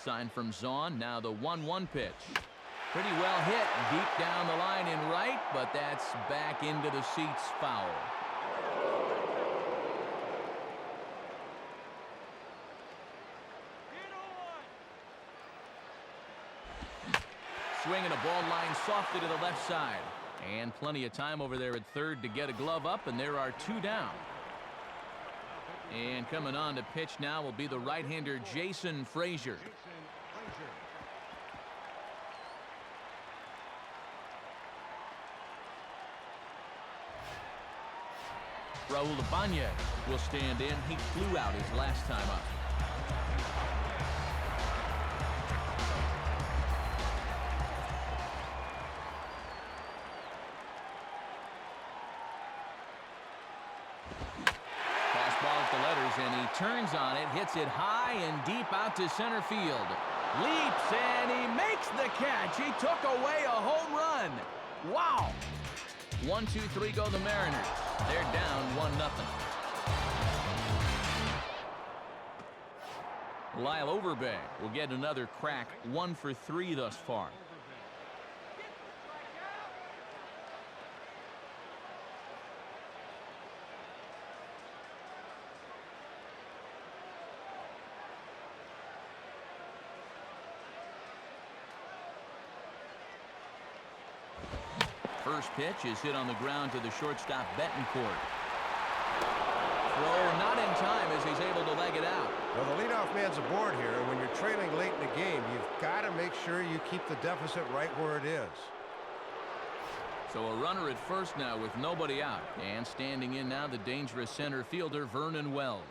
Sign from Zahn. Now the 1-1 pitch. Pretty well hit deep down the line in right, but that's back into the seats, foul. Swinging a ball line softly to the left side. And plenty of time over there at third to get a glove up, and there are 2 down. And coming on to pitch now will be the right-hander Jason Frazier. Raul Ibanez will stand in. He flew out his last time up. Fastball at the letters, and he turns on it, hits it high and deep out to center field. Leaps, and he makes the catch. He took away a home run. Wow. 1, 2, 3 go the Mariners. They're down 1-0. Lyle Overbay will get another crack, 1 for 3 thus far. First pitch is hit on the ground to the shortstop, Betancourt. Throw not in time as he's able to leg it out. Well, the leadoff man's aboard here, and when you're trailing late in the game, you've got to make sure you keep the deficit right where it is. So a runner at first now with nobody out. And standing in now, the dangerous center fielder, Vernon Wells.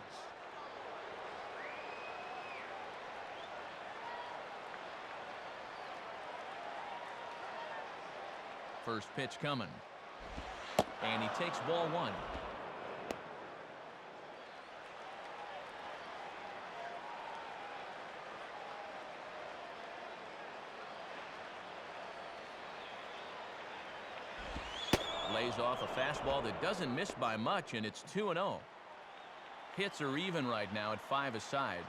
First pitch coming. And he takes ball 1. Lays off a fastball that doesn't miss by much, and it's 2-0. Hits are even right now at 5 aside.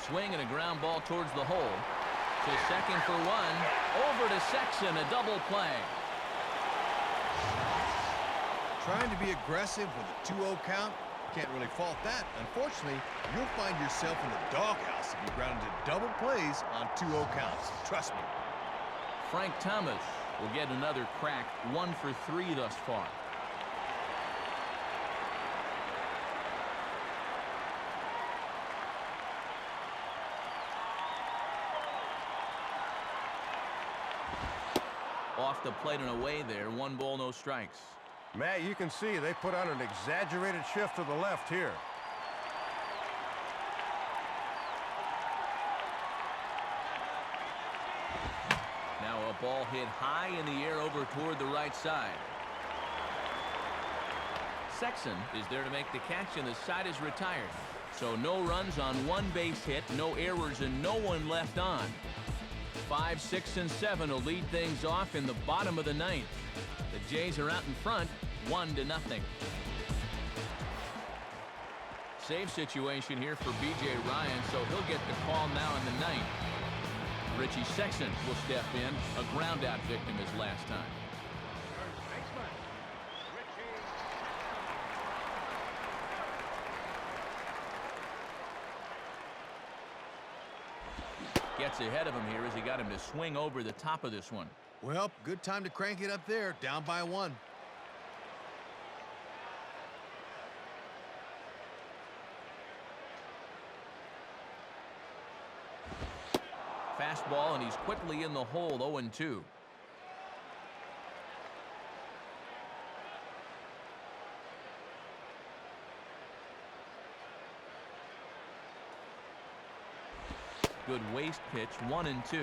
Swing and a ground ball towards the hole. To second for 1. Over to Sexton, a double play. Trying to be aggressive with a 2-0 count. Can't really fault that. Unfortunately, you'll find yourself in the doghouse if you ground into double plays on 2-0 counts. Trust me. Frank Thomas will get another crack, 1 for 3 thus far. Off the plate and away there, 1 ball, no strikes. Matt, you can see they put on an exaggerated shift to the left here. Now a ball hit high in the air over toward the right side. Sexton is there to make the catch, and the side is retired. So no runs on 1 base hit, no errors, and no one left on. 5, 6, and 7 will lead things off in the bottom of the 9th. The Jays are out in front, 1-0. Save situation here for B.J. Ryan, so he'll get the call now in the 9th. Richie Sexton will step in, a ground-out victim his last time. Gets ahead of him here as he got him to swing over the top of this one. Well, good time to crank it up there, down by 1. Fastball, and he's quickly in the hole, 0-2. Good waist pitch, 1-2.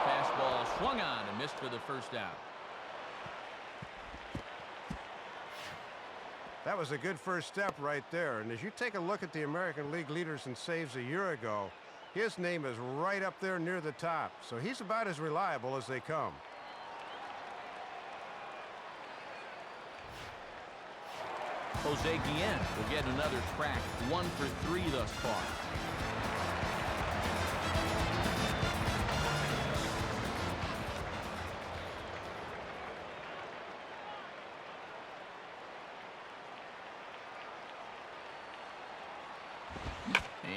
Fastball swung on and missed for the first out. That was a good first step right there. And as you take a look at the American League leaders in saves a year ago, his name is right up there near the top. So he's about as reliable as they come. Jose Guillen will get another crack, 1 for 3 thus far.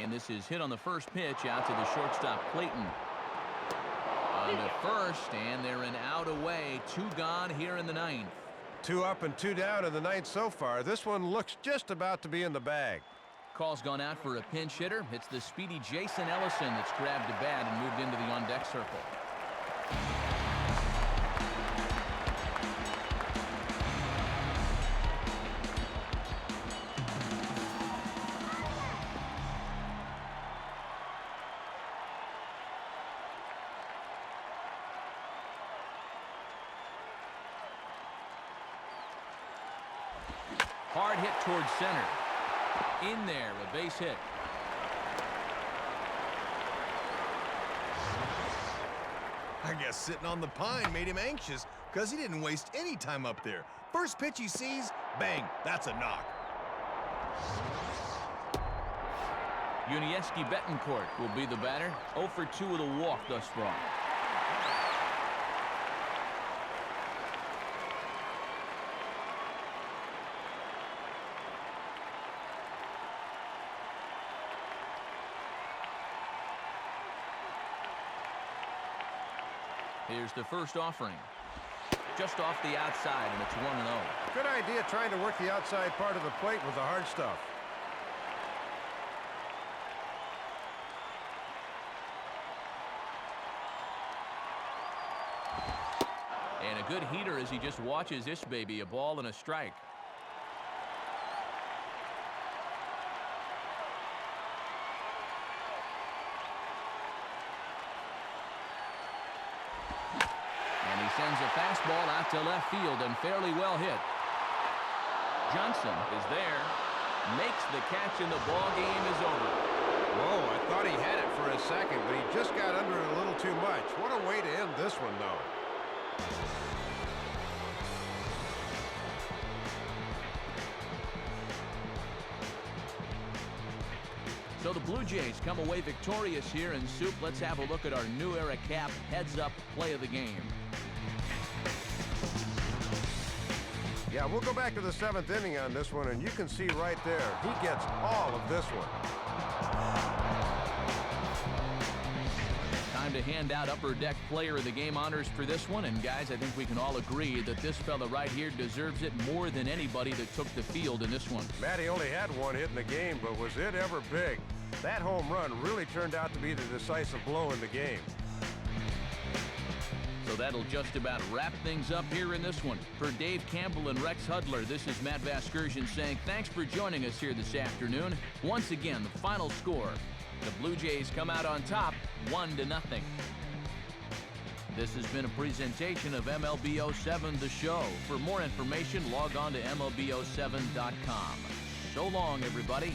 And this is hit on the first pitch out to the shortstop, Clayton. On to first, and they're an out away. 2 gone here in the 9th. 2 up and 2 down in the 9th so far. This one looks just about to be in the bag. Call's gone out for a pinch hitter. It's the speedy Jason Ellison that's grabbed a bat and moved into the on-deck circle. Hard hit towards center. In there, a base hit. I guess sitting on the pine made him anxious because he didn't waste any time up there. First pitch he sees, bang, that's a knock. Unieski Betancourt will be the batter. 0 for 2 with a walk thus far. Here's the first offering. Just off the outside, and it's 1-0. Good idea trying to work the outside part of the plate with the hard stuff. And a good heater as he just watches this baby, a ball and a strike. Sends a fastball out to left field and fairly well hit. Johnson is there, makes the catch, and the ball game is over. Whoa, I thought he had it for a second, but he just got under it a little too much. What a way to end this one, though. So the Blue Jays come away victorious here in Soup. Let's have a look at our new era cap heads-up play of the game. Yeah, we'll go back to the 7th inning on this one, and you can see right there, he gets all of this one. Time to hand out upper deck player of the game honors for this one. And guys, I think we can all agree that this fella right here deserves it more than anybody that took the field in this one. Matty only had 1 hit in the game, but was it ever big? That home run really turned out to be the decisive blow in the game. So that'll just about wrap things up here in this one. For Dave Campbell and Rex Hudler, this is Matt Vasgersian saying thanks for joining us here this afternoon. Once again, the final score. The Blue Jays come out on top, 1-0. This has been a presentation of MLB 07 The Show. For more information, log on to MLB07.com. So long, everybody.